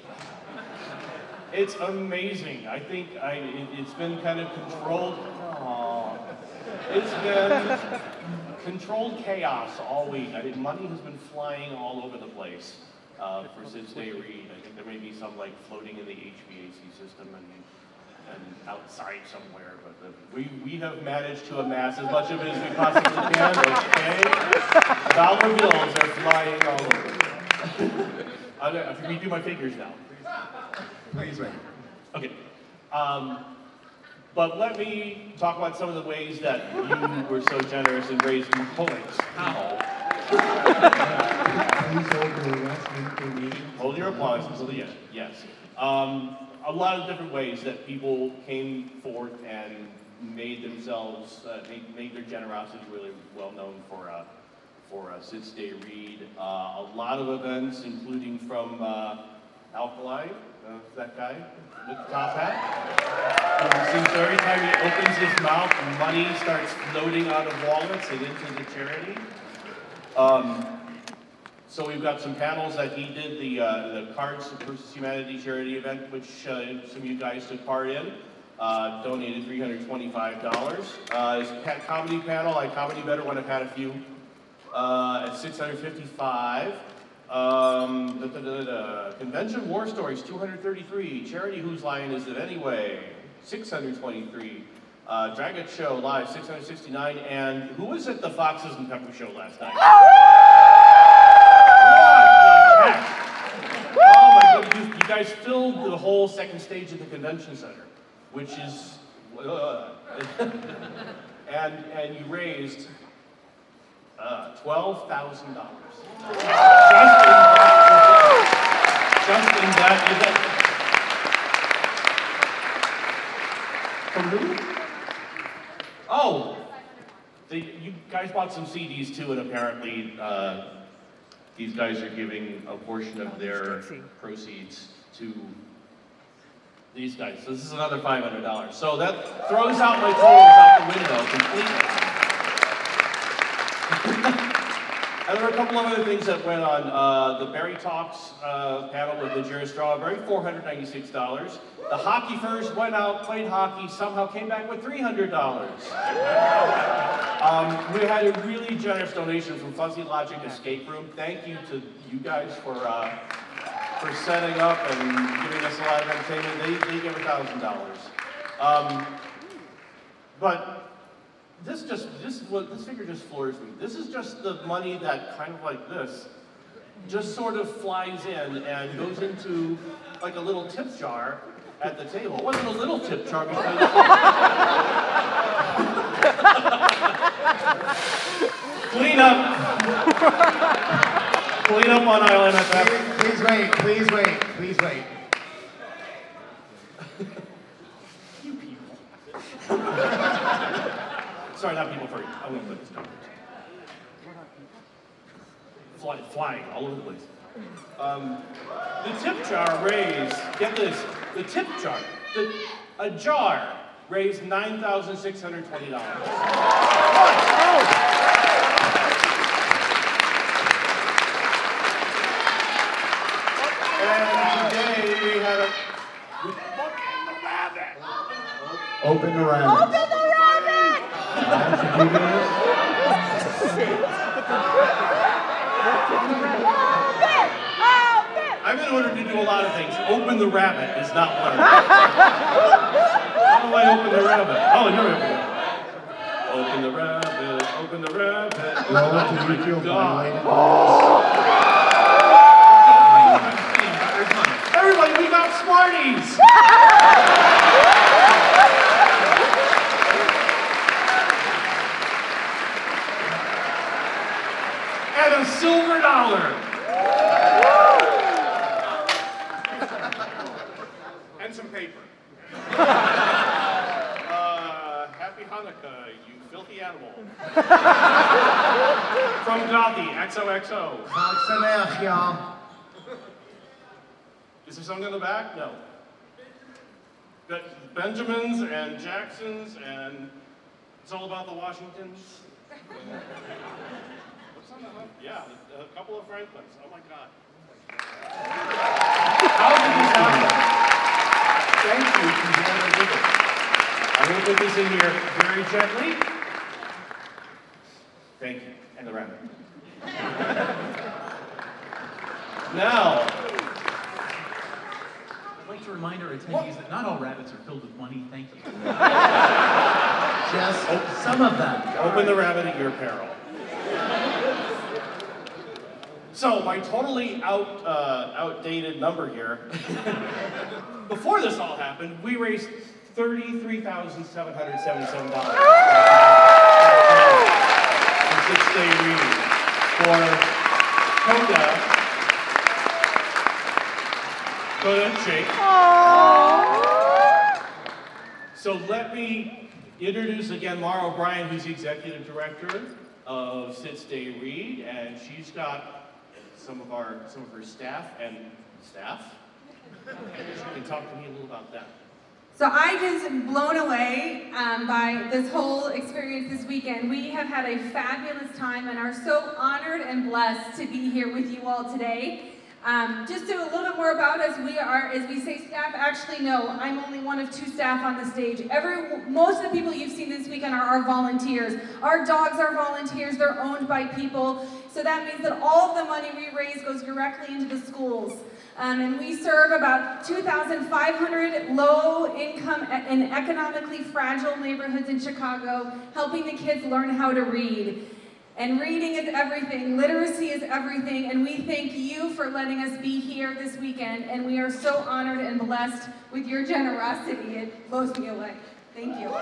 [SPEAKER 18] It's amazing. I think it's been kind of controlled. Aww. It's been controlled chaos all week. I think money has been flying all over the place for Sit Stay Read. I think there may be some like floating in the HVAC system and outside somewhere, but we have managed to amass as much of it as we possibly can. Okay, dollar bills are flying all over. I'm going to redo my figures now.
[SPEAKER 12] Please wait.
[SPEAKER 18] Okay. But let me talk about some of the ways that you were so generous in raising points. Ow. Hold your applause until the end. Yes. A lot of different ways that people came forth and made themselves, made their generosity really well known for Sit Stay Read. A lot of events, including from Alkali, that guy with the top hat. Seems so every time he opens his mouth, money starts floating out of wallets and into the charity. So we've got some panels that he did, the Cards versus Humanity charity event, which some of you guys took part in. Donated $325. His comedy panel, like Comedy Better would have had a few, at $655. Convention War Stories, $233. Charity Whose Line Is It Anyway? $623. Dragon Show Live, $669. And who was at the Foxes and Pepper show last night? Oh my goodness, you guys filled the whole second stage of the convention center, which is, and you raised $12,000. Just in that event. From who? Oh, you guys bought some CDs too, and apparently these guys are giving a portion of their proceeds to these guys. So this is another $500. So that throws out my totals out the window completely. And there were a couple of other things that went on. The Berry Talks panel with the Jerry Strawberry, $496. The Hockey Furs went out, played hockey, somehow came back with $300. We had a really generous donation from Fuzzy Logic Escape Room. Thank you to you guys for setting up and giving us a lot of entertainment. They gave $1,000. But this figure just floors me. This is just the money that kind of like this just sort of flies in and goes into like a little tip jar at the table. It wasn't a little tip jar because clean up on aisle MFF.
[SPEAKER 10] Please wait, please wait, please wait.
[SPEAKER 18] You people. Sorry, not people furry. I'm gonna put this down. Flying all over the place. The tip jar raised, get this, the tip jar, a jar raised $9,620. And today we had a...
[SPEAKER 12] Open the rabbit.
[SPEAKER 4] Open the rabbit!
[SPEAKER 18] I've been ordered to do a lot of things. Open the rabbit is not one of them. How do I open the rabbit? Oh, you're opening it. Open the rabbit, open the rabbit. Oh my God. Everybody, we got Smarties! And a silver dollar. And some paper. Happy Hanukkah, you filthy animal. From Gothy, XOXO.
[SPEAKER 10] Chag Sameach, y'all.
[SPEAKER 18] Is there something in the back? No. Got Benjamins and Jacksons and it's all about the Washingtons. What's on the hook? Yeah, a couple of Franklins. Oh my God. How did this happen? Thank you for whoever did it. I'm going to put this in here very gently. Thank you. And the rabbit. Now,
[SPEAKER 14] I'd like to remind our attendees that not all rabbits are filled with money. Thank you.
[SPEAKER 10] Just some of them.
[SPEAKER 18] Open the rabbit at your peril. So my totally outdated number here. Before this all happened, we raised $33,777 for 6-day reading for Coda Shake. So let me introduce again Mara O'Brien, who's the executive director of 6-day read, and she's got some of her staff and staff. She can talk to me a little about that.
[SPEAKER 19] So I just blown away by this whole experience this weekend. We have had a fabulous time and are so honored and blessed to be here with you all today. Just a little bit more about us. We are, as we say, staff. Actually, no, I'm only one of 2 staff on the stage. Most of the people you've seen this weekend are our volunteers. Our dogs are volunteers. They're owned by people. So that means that all of the money we raise goes directly into the schools. And we serve about 2,500 low-income and economically fragile neighborhoods in Chicago, helping the kids learn how to read. And reading is everything, literacy is everything, and we thank you for letting us be here this weekend, and we are so honored and blessed with your generosity. It blows me away. Thank you. So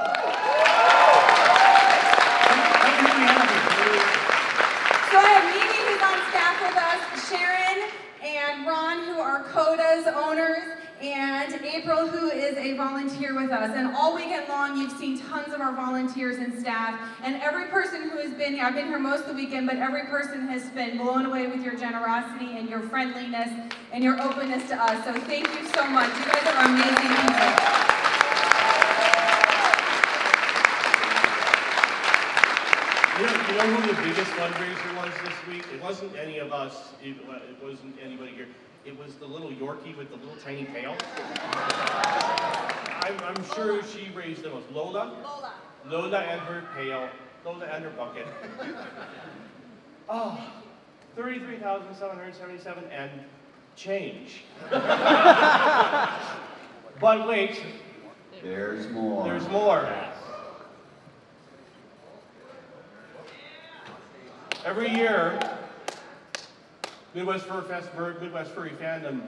[SPEAKER 19] I have Mimi, who's on staff with us, Sharon and Ron, who are CODA's owners, and April, who is a volunteer with us. And all weekend long, you've seen tons of our volunteers and staff. And every person who has been here, I've been here most of the weekend, but every person has been blown away with your generosity and your friendliness and your openness to us. So thank you so much. You guys are amazing people.
[SPEAKER 18] You know who the biggest fundraiser was this week? It wasn't any of us. It wasn't anybody here. It was the little Yorkie with the little tiny tail. I'm sure she raised the most. Lola and her pail. Lola and her bucket. Oh, $33,777 and change. But wait.
[SPEAKER 12] There's more.
[SPEAKER 18] There's more. Every year, Midwest FurFest, Midwest Furry Fandom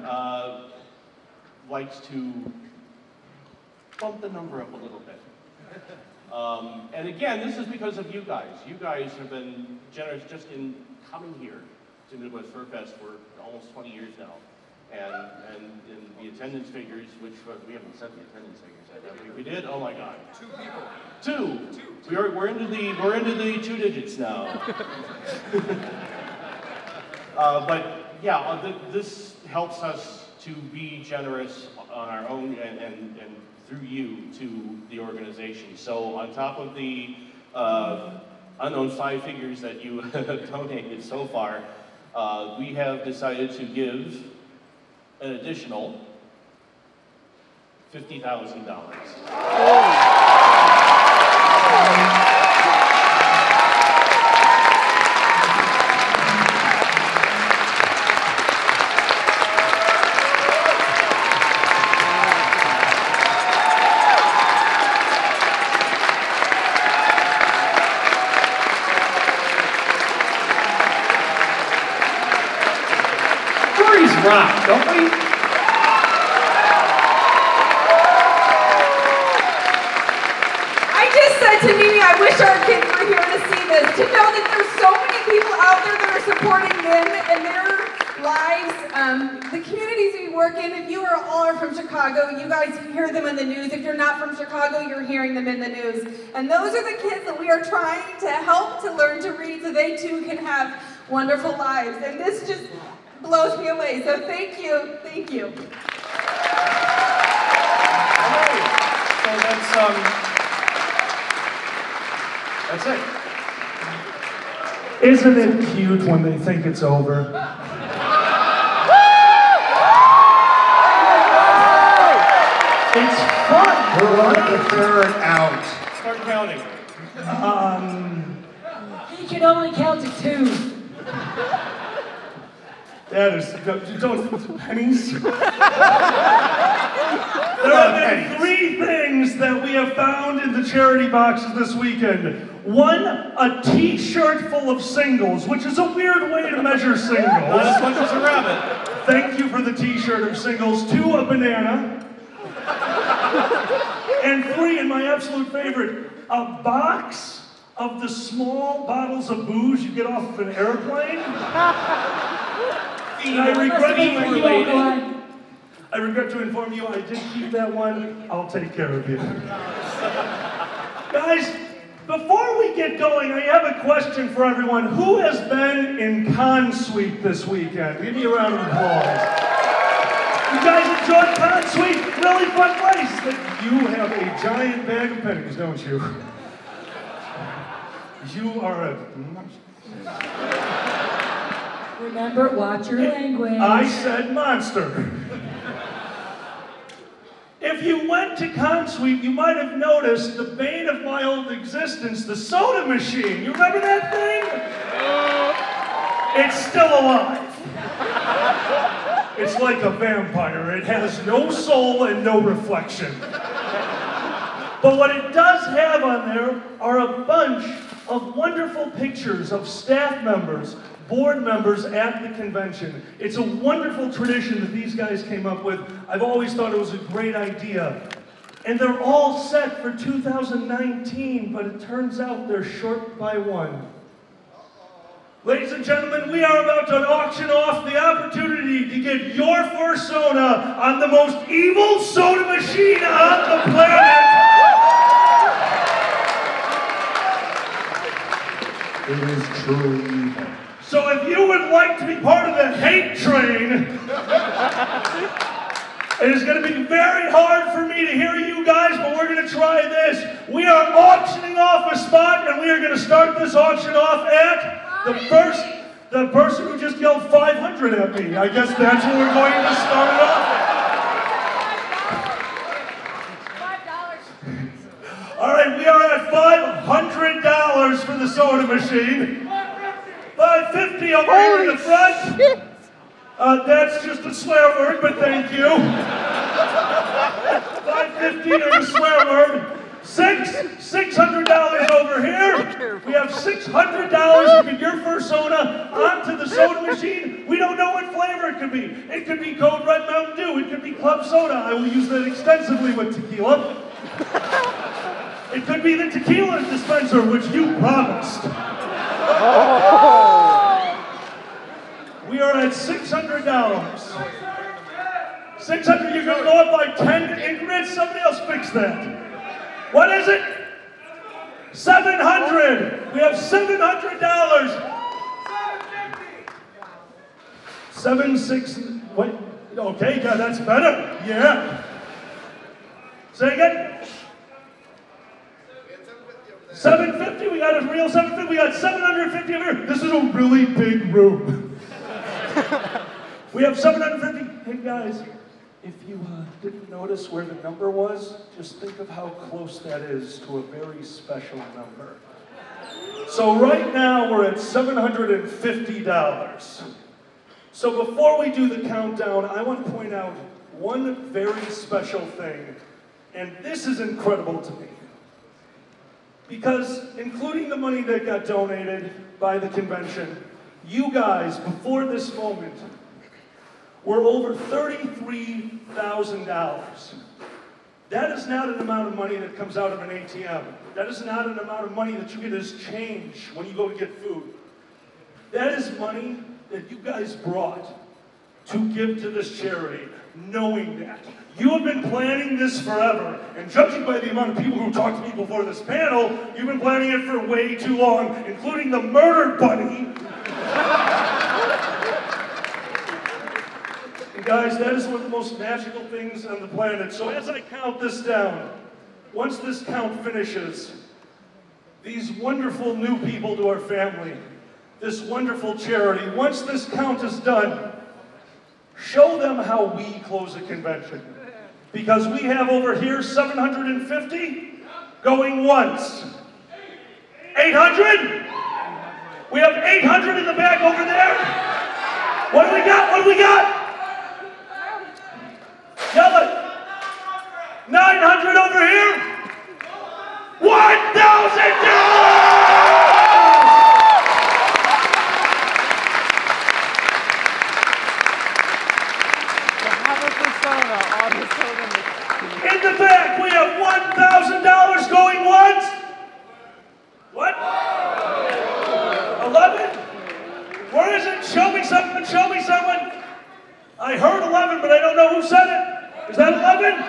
[SPEAKER 18] likes to bump the number up a little bit. And again, this is because of you guys. You guys have been generous just in coming here to Midwest FurFest for almost 20 years now. and the attendance figures, which we haven't set the attendance figures yet, have we? We did? Oh my God.
[SPEAKER 2] 2 people.
[SPEAKER 18] 2. We're into the 2 digits now. But yeah, this helps us to be generous on our own and through you to the organization. So on top of the unknown 5 figures that you have donated so far, we have decided to give an additional $50,000.
[SPEAKER 1] Rock, don't we?
[SPEAKER 19] I just said to Mimi, I wish our kids were here to see this, to know that there's so many people out there that are supporting them and their lives. The communities we work in, if you all are from Chicago, you guys hear them in the news. If you're not from Chicago, you're hearing them in the news. And those are the kids that we are trying to help to learn to read so they too can have wonderful lives. And this just blows me away, so thank you, thank you.
[SPEAKER 18] Alright, so that's it.
[SPEAKER 20] Isn't it cute when they think it's over? It's fun!
[SPEAKER 6] We're like the third out.
[SPEAKER 18] Start counting.
[SPEAKER 9] He can only count to 2.
[SPEAKER 20] That is, don't pennies. There have been 3 things that we have found in the charity boxes this weekend. 1, a t-shirt full of singles, which is a weird way to measure singles.
[SPEAKER 18] Not as much as a rabbit.
[SPEAKER 20] Thank you for the t-shirt of singles. 2, a banana. And 3, and my absolute favorite, a box of the small bottles of booze you get off of an airplane. And I regret to inform you I did keep that one. I'll take care of you. Guys, before we get going, I have a question for everyone. Who has been in Con Suite this weekend? Give me a round of applause. You guys enjoyed Con Suite? Really fun place. You have a giant bag of pennies, don't you? You are a...
[SPEAKER 9] Remember, watch your language.
[SPEAKER 20] I said monster. If you went to Con Suite, you might have noticed the bane of my old existence, the soda machine. You remember that thing? It's still alive. It's like a vampire. It has no soul and no reflection. But what it does have on there are a bunch of wonderful pictures of staff members, board members at the convention. It's a wonderful tradition that these guys came up with. I've always thought it was a great idea. And they're all set for 2019, but it turns out they're short by 1. Ladies and gentlemen, we are about to auction off the opportunity to get your first soda on the most evil soda machine on the planet.
[SPEAKER 13] It is truly evil.
[SPEAKER 20] So if you would like to be part of the hate train, it is going to be very hard for me to hear you guys, but we're going to try this. We are auctioning off a spot, and we are going to start this auction off at the person who just yelled 500 at me. I guess that's what we're going to start it off at. All right, we are at $500 for the soda machine. $550 over here in the front. That's just a swear word, but thank you. $550 is a swear word. $600 over here. We have $600 to get your first soda onto the soda machine. We don't know what flavor it could be. It could be Code Red Mountain Dew. It could be Club Soda. I will use that extensively with tequila. It could be the tequila dispenser, which you promised. We are at $600. 600, you're gonna go up by 10 increments? Somebody else fix that. What is it? 700. We have $700. 76, wait, okay, yeah, that's better, yeah. Say again? 750, we got a real 750, we got 750 over here. This is a really big room. We have 750, hey guys, if you didn't notice where the number was, just think of how close that is to a very special number. So right now we're at $750. So before we do the countdown, I want to point out one very special thing, and this is incredible to me. Because including the money that got donated by the convention, you guys, before this moment, were over $33,000. That is not an amount of money that comes out of an ATM. That is not an amount of money that you get as change when you go to get food. That is money that you guys brought to give to this charity, knowing that. You have been planning this forever, and judging by the amount of people who talked to me before this panel, you've been planning it for way too long, including the murder bunny. And guys, that is one of the most magical things on the planet. So as I count this down, once this count finishes, these wonderful new people to our family, this wonderful charity, once this count is done, show them how we close a convention. Because we have over here 750 going once. 800? We have 800 in the back over there. What do we got? What do we got? Yell it. 900 over here. $1,000! In the back, we have $1,000 going once. What? 11? Where is it? Show me someone, show me someone. I heard 11, but I don't know who said it. Is that 11?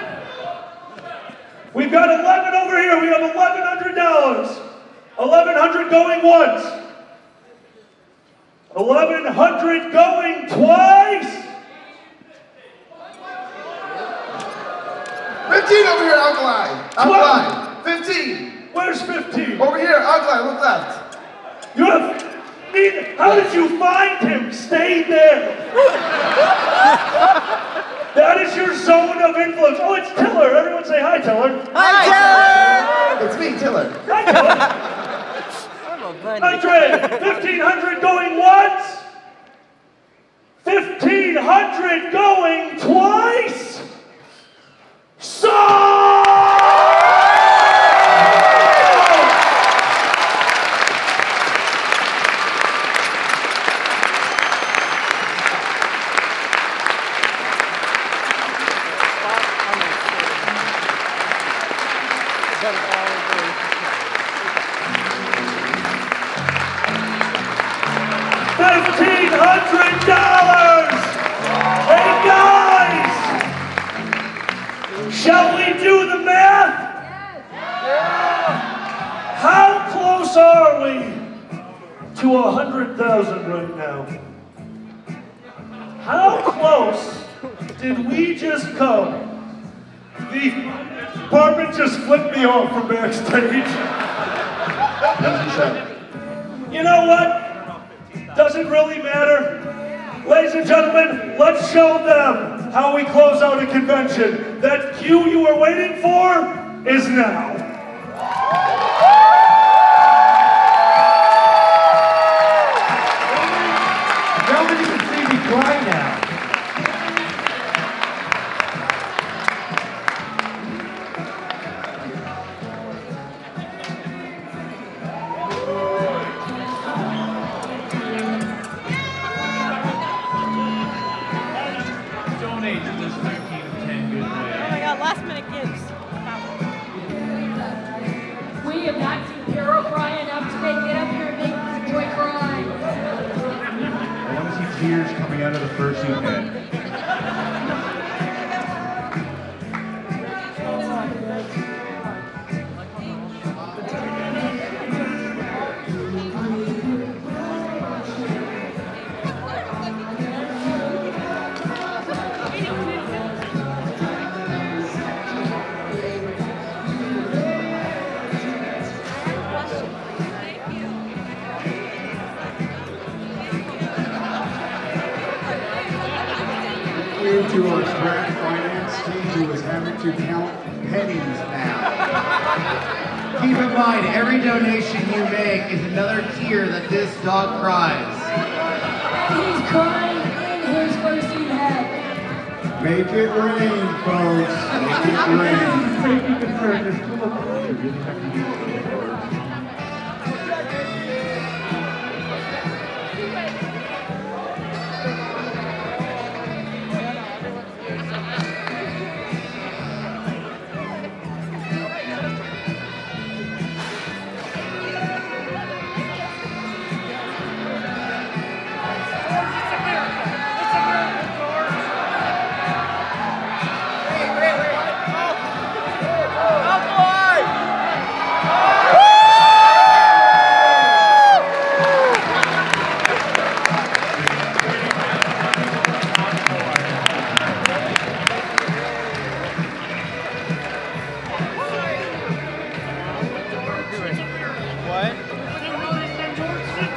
[SPEAKER 20] We've got 11 over here. We have $1,100. 1,100 going once. 1,100 going twice.
[SPEAKER 3] 15 over here, Alkali. Alkali. 15.
[SPEAKER 20] Where's 15?
[SPEAKER 3] Over here, Alkali, look left.
[SPEAKER 20] You have... How did you find him? Stay there. That is your zone of influence. Oh, it's Tiller. Everyone say hi, Tiller.
[SPEAKER 3] Hi, Tiller. It's me, Tiller.
[SPEAKER 20] Hi, Tiller.
[SPEAKER 17] I'm a bunny.
[SPEAKER 20] 1,500 going once. 1,500 going twice. $1,500! Hey guys! Shall we do the math? How close are we to 100,000 right now? How close did we just come? The department just flipped me off from backstage. You know what? Doesn't really matter. Ladies and gentlemen, let's show them how we close out a convention. That cue you were waiting for is now.
[SPEAKER 21] Nobody can see me cry now.
[SPEAKER 14] Donate to this 13 of 10 good ways.
[SPEAKER 4] Oh my god, last minute gifts.
[SPEAKER 9] We have not seen Carol cry enough to make it up here and make this boy cry.
[SPEAKER 11] I want to see tears coming out of the fursuit head.
[SPEAKER 6] to count pennies now.
[SPEAKER 10] Keep in mind, every donation you make is another tear that this dog cries.
[SPEAKER 9] And he's crying in his fursuit hat.
[SPEAKER 6] Make it rain, folks. Make it rain.
[SPEAKER 21] Safety concern, there's too much pressure. You didn't have to do it.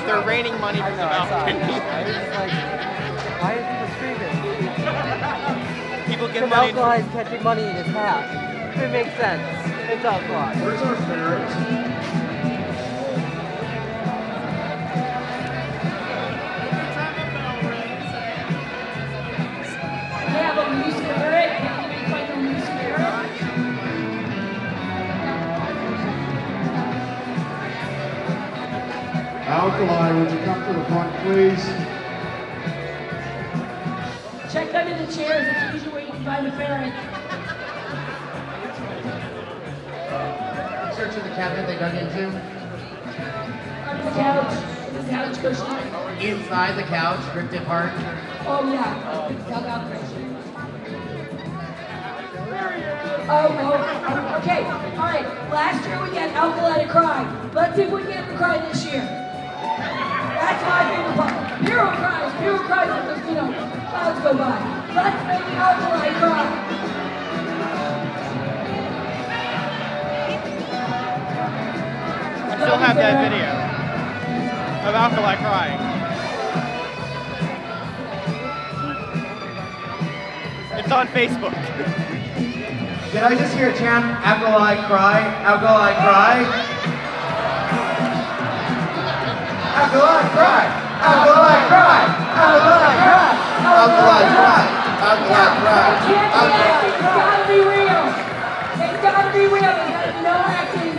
[SPEAKER 2] They're raining money from the balcony.
[SPEAKER 17] I was just like, why is people screaming?
[SPEAKER 2] People get
[SPEAKER 17] Some
[SPEAKER 2] money.
[SPEAKER 17] alkali is catching money in his hat. It makes sense. It's alkali.
[SPEAKER 6] Where's our ferret?
[SPEAKER 9] We have a loose ferret. Can you find a loose ferret?
[SPEAKER 6] Alkali, would you come to the front, please?
[SPEAKER 9] Check under the chairs. It's usually where you can find the ferret.
[SPEAKER 10] Searching the cabinet they dug into.
[SPEAKER 9] Under the couch. The couch cushion.
[SPEAKER 10] Inside the couch, ripped it apart.
[SPEAKER 9] Oh yeah. Dug out cushion. Oh, okay. All right. Last year we got Alkali to cry. Let's see if we can get him to cry this year. That's my favorite part. Hero cries when the, clouds go by. Let's make Alkali cry.
[SPEAKER 2] I still have that video of Alkali crying. It's on Facebook.
[SPEAKER 10] Did I just hear a chant, Alkali cry, Alkali cry? Alkali cry, Alkali cry, Alkali cry,
[SPEAKER 3] Alkali cry, Alkali cry, Alkali
[SPEAKER 9] It's gotta be real. It's gotta be real. There's gotta be no acting.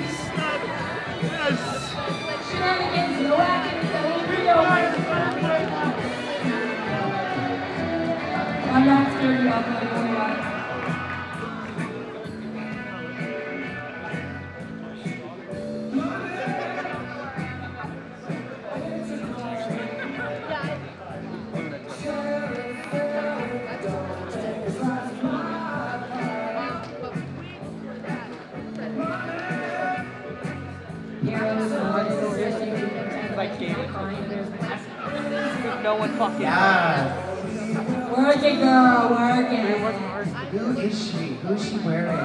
[SPEAKER 9] Shenanigans, no acting. It's gotta be real. I'm not scared of Alkali going on.
[SPEAKER 17] No one fucking.
[SPEAKER 10] Yes.
[SPEAKER 9] Work it, girl. Work it.
[SPEAKER 10] Who is she? Who's she wearing?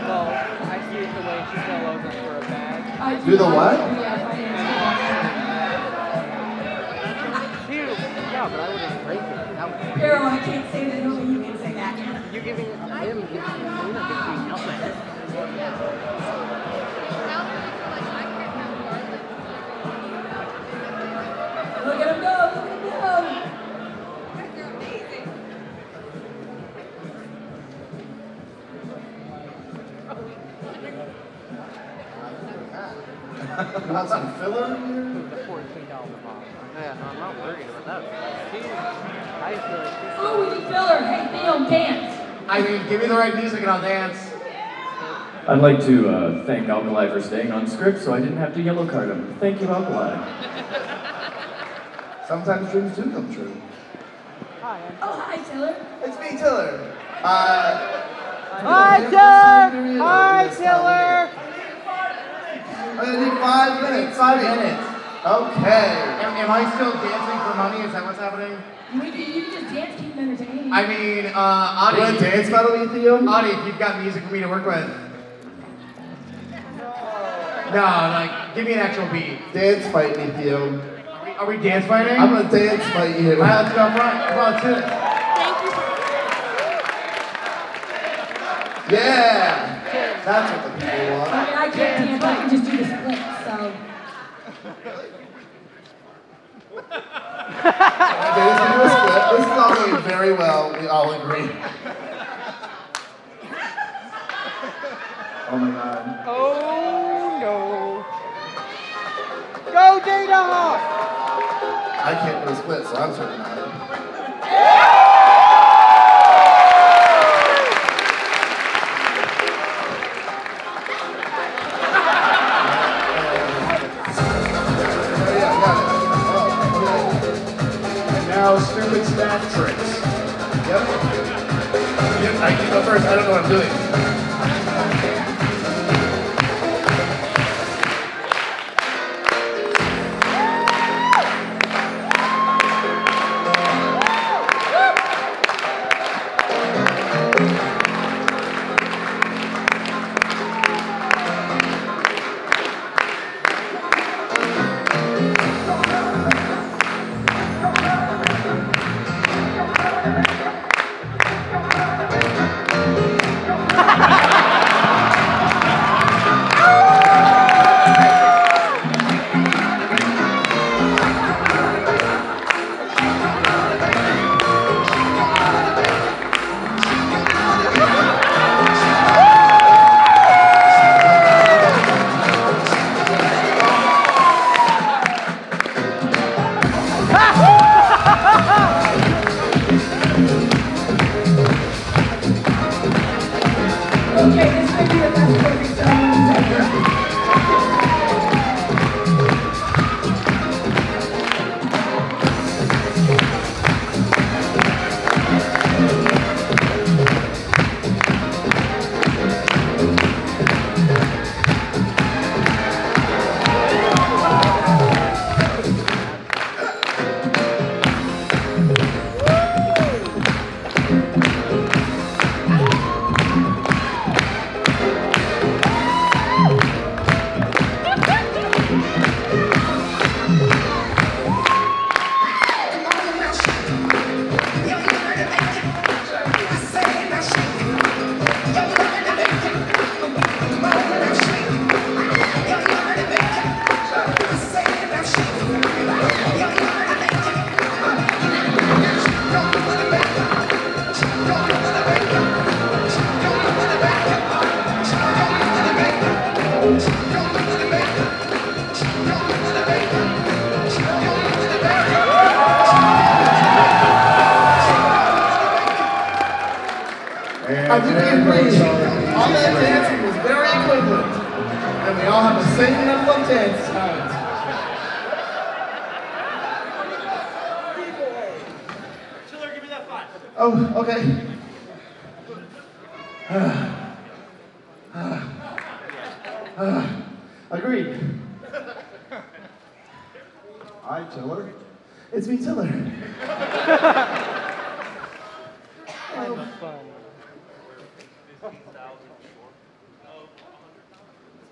[SPEAKER 17] Well, I see it the way she fell over for a bag.
[SPEAKER 3] Do the what?
[SPEAKER 17] Yeah, but I wouldn't break it.
[SPEAKER 9] Girl, I can't say that. Only you can say that.
[SPEAKER 17] You're giving him
[SPEAKER 9] Look at him go. Look at him go.
[SPEAKER 3] You want some filler in here?
[SPEAKER 17] The $14 bottle. Yeah, I'm not worried about that. I feel like
[SPEAKER 9] Oh, we need filler. Hey, Theo, dance.
[SPEAKER 10] I mean, give me the right music and I'll dance.
[SPEAKER 8] I'd like to thank Alkali for staying on script so I didn't have to yellow card him. Thank you, Alkali.
[SPEAKER 3] Sometimes dreams do come true.
[SPEAKER 9] Oh, hi, Tiller.
[SPEAKER 3] It's me, Tiller.
[SPEAKER 17] Hi, Tiller! Hi, Tiller!
[SPEAKER 3] I'm gonna need 5 minutes. 5 minutes. Okay.
[SPEAKER 10] Am I still dancing for money? Is that what's happening?
[SPEAKER 9] You can just dance, keep them entertaining.
[SPEAKER 10] I mean, Adi.
[SPEAKER 3] You wanna dance battle me, Theo?
[SPEAKER 10] Adi, if you've got music for me to work with. No, like, give me an actual beat.
[SPEAKER 3] Dance fight me, Theo.
[SPEAKER 10] Are we dance fighting?
[SPEAKER 3] I'm gonna dance fight you.
[SPEAKER 10] All right, let's go up front. Come on, let's do it.
[SPEAKER 3] Yeah! That's what the people want.
[SPEAKER 9] I mean, I can't dance, I can just do the split, so.
[SPEAKER 3] Okay, let's do a split. This is all going very well. We all agree. Oh my god.
[SPEAKER 17] Oh no. Go, Data!
[SPEAKER 3] I can't do a split, so I'm certainly not.
[SPEAKER 11] Now, stupid staff tricks.
[SPEAKER 3] Yep. I can go first. I don't know what I'm doing. I think we agree. All that dancing was very equivalent. And we all have the same level of dance talent.
[SPEAKER 2] Chiller, give me that 5.
[SPEAKER 3] Oh, okay. Agreed.
[SPEAKER 6] Hi, Tiller.
[SPEAKER 3] It's me, Tiller.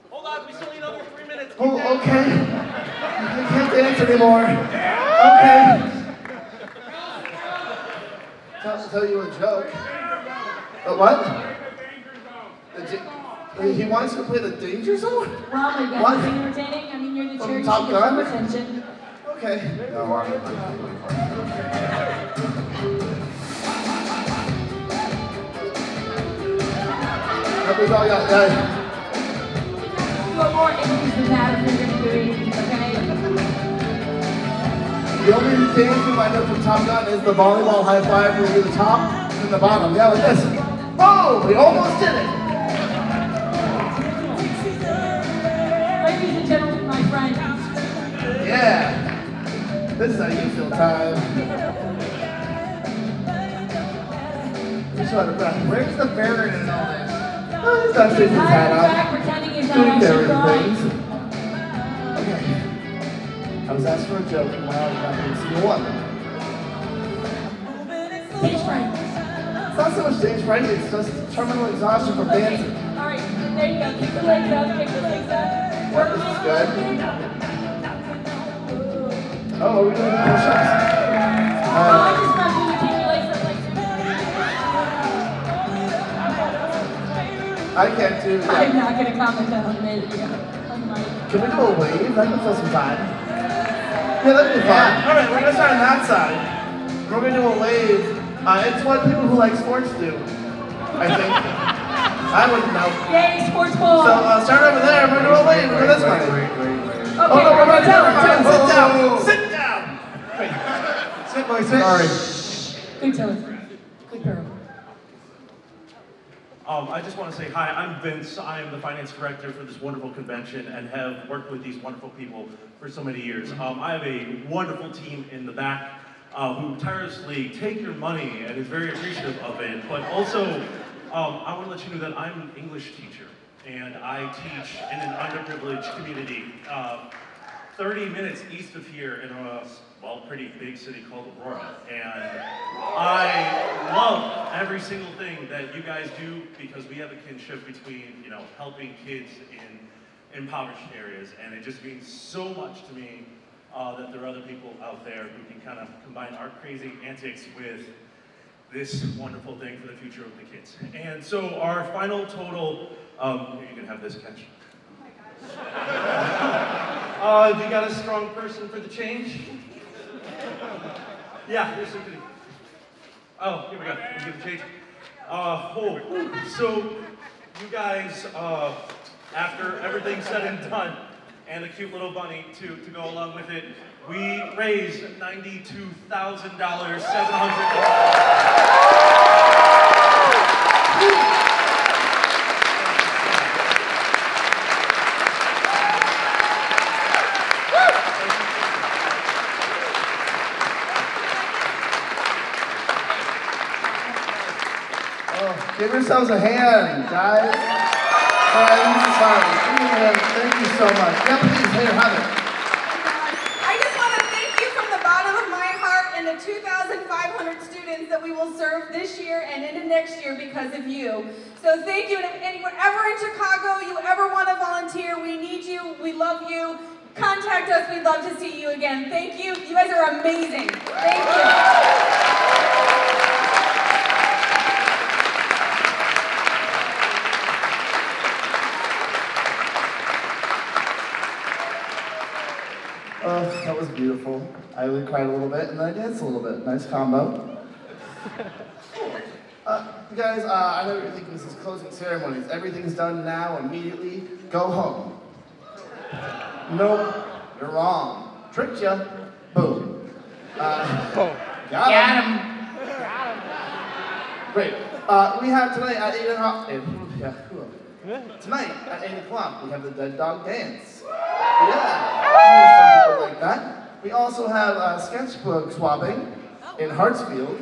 [SPEAKER 2] Hold on, we still need another 3 minutes.
[SPEAKER 3] Oh, okay. I can't dance anymore. Okay. Tell you a joke. What? He wants to play the danger zone?
[SPEAKER 9] Well, my God,
[SPEAKER 3] What?
[SPEAKER 9] is it entertaining? I mean, you're the
[SPEAKER 3] From
[SPEAKER 9] church,
[SPEAKER 3] Top
[SPEAKER 9] you get some
[SPEAKER 3] Gun?
[SPEAKER 9] attention.
[SPEAKER 3] Okay.
[SPEAKER 6] No,
[SPEAKER 3] That was all y'all got.
[SPEAKER 9] You have more interviews than that if you're going to do it, okay?
[SPEAKER 3] The only dance move I know from Top Gun is the volleyball high five where you do the top and the bottom. Yeah, like this. Oh, we almost did it.
[SPEAKER 9] Ladies and gentlemen, my friends.
[SPEAKER 3] Yeah. This is how you feel time. Just out of breath.
[SPEAKER 10] Where's the ferret in all this?
[SPEAKER 3] Oh, he's not taking his hat
[SPEAKER 9] Back
[SPEAKER 3] off.
[SPEAKER 9] pretending he's not
[SPEAKER 3] Doing
[SPEAKER 9] actually
[SPEAKER 3] ferret
[SPEAKER 9] crying.
[SPEAKER 3] things. Okay. I was asked for a joke and now I'm not going to see one.
[SPEAKER 9] Stage fright.
[SPEAKER 3] It's not so much stage fright, it's just terminal exhaustion from dancing.
[SPEAKER 9] All right, there you go. Kick the legs up, kick the legs up. Work
[SPEAKER 3] This is good. Oh, are we doing push-ups? I can't do that.
[SPEAKER 9] I'm not going to comment that on it.
[SPEAKER 3] Can we do a wave? That can fill some time. Yeah, that'd be fun. Alright, we're gonna start on that side. We're gonna do a wave. It's what people who like sports do, I think. I wouldn't know.
[SPEAKER 9] Yay, sports ball.
[SPEAKER 3] So start over there, we're gonna do a wave for this one.
[SPEAKER 9] Okay,
[SPEAKER 3] oh no, we're gonna
[SPEAKER 9] sit
[SPEAKER 3] down. Sit down. Wait. Sit, boy, sit. Sorry.
[SPEAKER 9] Good Tilly. Good girl.
[SPEAKER 21] I just want to say hi, I'm Vince. I am the finance director for this wonderful convention and have worked with these wonderful people for so many years. I have a wonderful team in the back who tirelessly take your money and is very appreciative of it. But also, I want to let you know that I'm an English teacher and I teach in an underprivileged community 30 minutes east of here in a pretty big city called Aurora. And I love every single thing that you guys do because we have a kinship between, helping kids in impoverished areas. And it just means so much to me that there are other people out there who can kind of combine our crazy antics with this wonderful thing for the future of the kids. And so our final total, you can have this catch. Do you got a strong person for the change? Yeah, here's something. Oh, here we go. We'll give a change. So you guys, after everything's said and done, and a cute little bunny to go along with it, we raised $92,700.
[SPEAKER 3] Give yourselves a hand, guys. Friends, sorry. Thank you so much. Yeah, please, here, have it.
[SPEAKER 19] I just want to thank you from the bottom of my heart and the 2,500 students that we will serve this year and into next year because of you. So thank you, and wherever in Chicago you ever want to volunteer, we need you, we love you. Contact us, we'd love to see you again. Thank you, you guys are amazing. Thank you.
[SPEAKER 3] Oh, that was beautiful. I cried a little bit and then I danced a little bit. Nice combo. Guys, I know you're thinking this is closing ceremonies. Everything's done now, immediately. Go home. Nope, you're wrong. Tricked ya. Boom. Got him. Great. We have tonight at 8 o'clock. Tonight at 8 o'clock, we have the Dead Dog Dance. Yeah, some people like that. We also have sketchbook swapping in Hartsfield,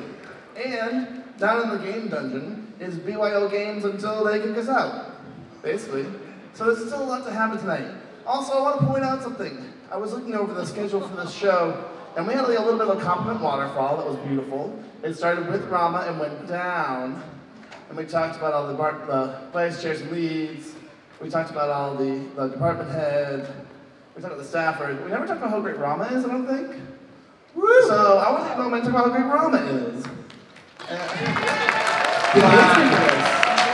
[SPEAKER 3] and down in the game dungeon is BYO games until they kick us out, basically. So there's still a lot to happen tonight. Also, I want to point out something. I was looking over the schedule for this show, and we had a little bit of a compliment waterfall that was beautiful. It started with Marama and went down, and we talked about all the vice chairs and leads. We talked about all the department head. We talked about the staffers. We never talked about how great Marama is, I don't think. Woo! So I want to take a moment to talk about how great Marama is. He hates me for this.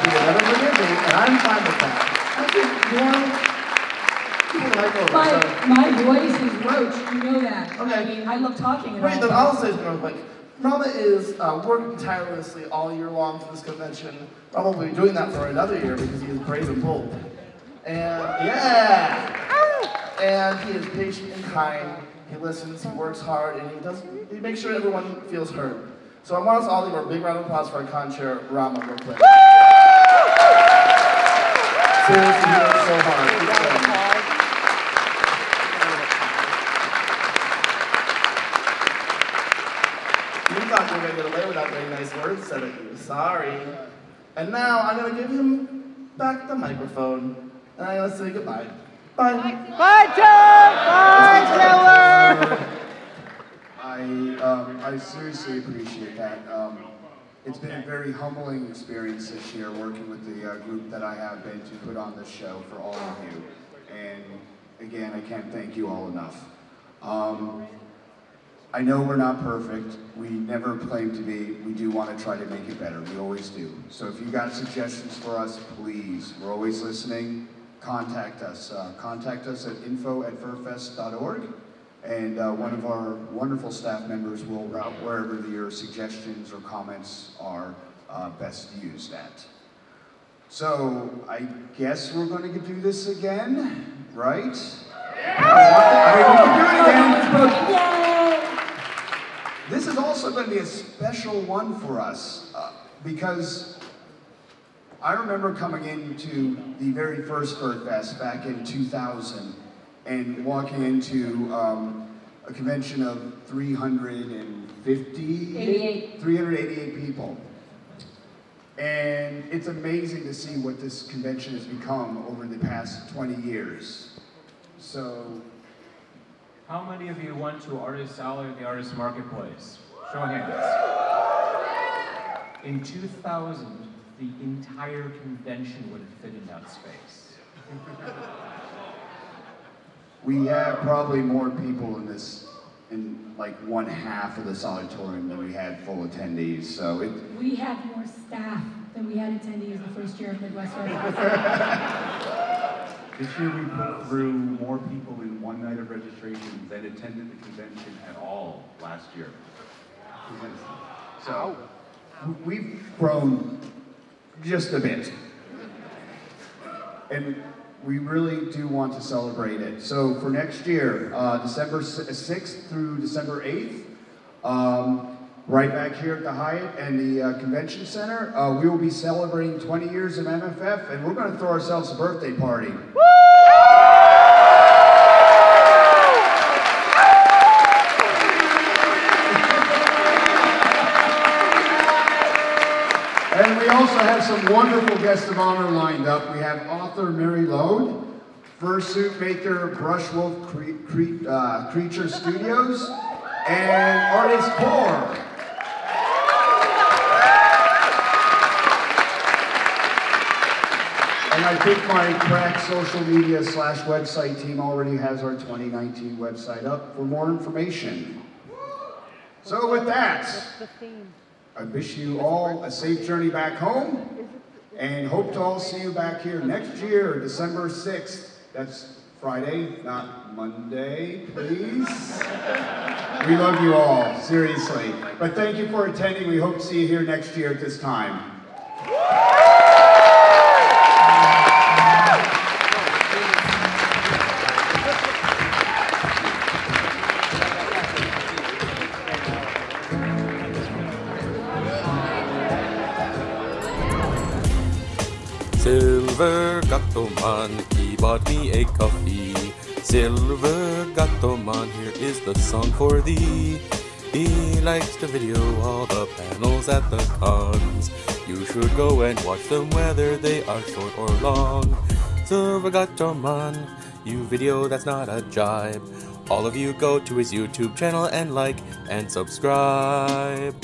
[SPEAKER 3] He will never forgive me, and I'm fine with that.
[SPEAKER 9] My voice is roach, you know that. Okay. I mean, I love talking about it.
[SPEAKER 3] Right, then I'll say something real quick. Marama is working tirelessly all year long for this convention. Marama will be doing that for another year because he is brave and bold. And and he is patient and kind. He listens, he works hard, and he makes sure everyone feels heard. So I want us all to give a big round of applause for our con-chair, Marama, real quick. Seriously, he works so hard. You thought you were going to get away without very nice words said at you. Sorry. And now I'm going to give him back the microphone, and I'm going to say goodbye. Bye.
[SPEAKER 17] Bye, John! Bye, Taylor!
[SPEAKER 6] I seriously appreciate that. It's been a very humbling experience this year working with the group that I have been to put on this show for all of you. And again, I can't thank you all enough. I know we're not perfect. We never claim to be. We do want to try to make it better. We always do. So if you got suggestions for us, please. We're always listening. Contact us. Contact us at info@furfest.org. And one of our wonderful staff members will route wherever your suggestions or comments are best used at. So I guess we're going to do this again, right? I mean, we can do it again. This is also going to be a special one for us because I remember coming into the very first FurFest back in 2000 and walking into a convention of 388 people. And it's amazing to see what this convention has become over the past 20 years. So,
[SPEAKER 15] how many of you went to Artist Alley at the Artist Marketplace? Show of hands. In 2000, the entire convention would have fit in that space.
[SPEAKER 6] We have probably more people in like 1/2 of this auditorium than we had full attendees, so
[SPEAKER 9] we had more staff than we had attendees the first year of Midwest FurFest.
[SPEAKER 11] This year we put through more people in one night of registration than attended the convention at all last year.
[SPEAKER 6] So we've grown just a bit. And we really do want to celebrate it. So for next year, December 6th through December 8th, right back here at the Hyatt and the Convention Center, we will be celebrating 20 years of MFF, and we're going to throw ourselves a birthday party. And we also have some wonderful guests of honor lined up. We have author Mary Lode, fursuit maker Brush Wolf Creature Studios, and artist Core. And I think my crack social media / website team already has our 2019 website up for more information. So with that, I wish you all a safe journey back home, and hope to all see you back here next year, December 6th. That's Friday, not Monday, please. We love you all, seriously. But thank you for attending. We hope to see you here next year at this time.
[SPEAKER 22] Silver Gato Man, he bought me a coffee. Silver Gato Man, here is the song for thee. He likes to video all the panels at the cons. You should go and watch them whether they are short or long. Silver Gato Man, you video that's not a jibe. All of you go to his YouTube channel and like and subscribe.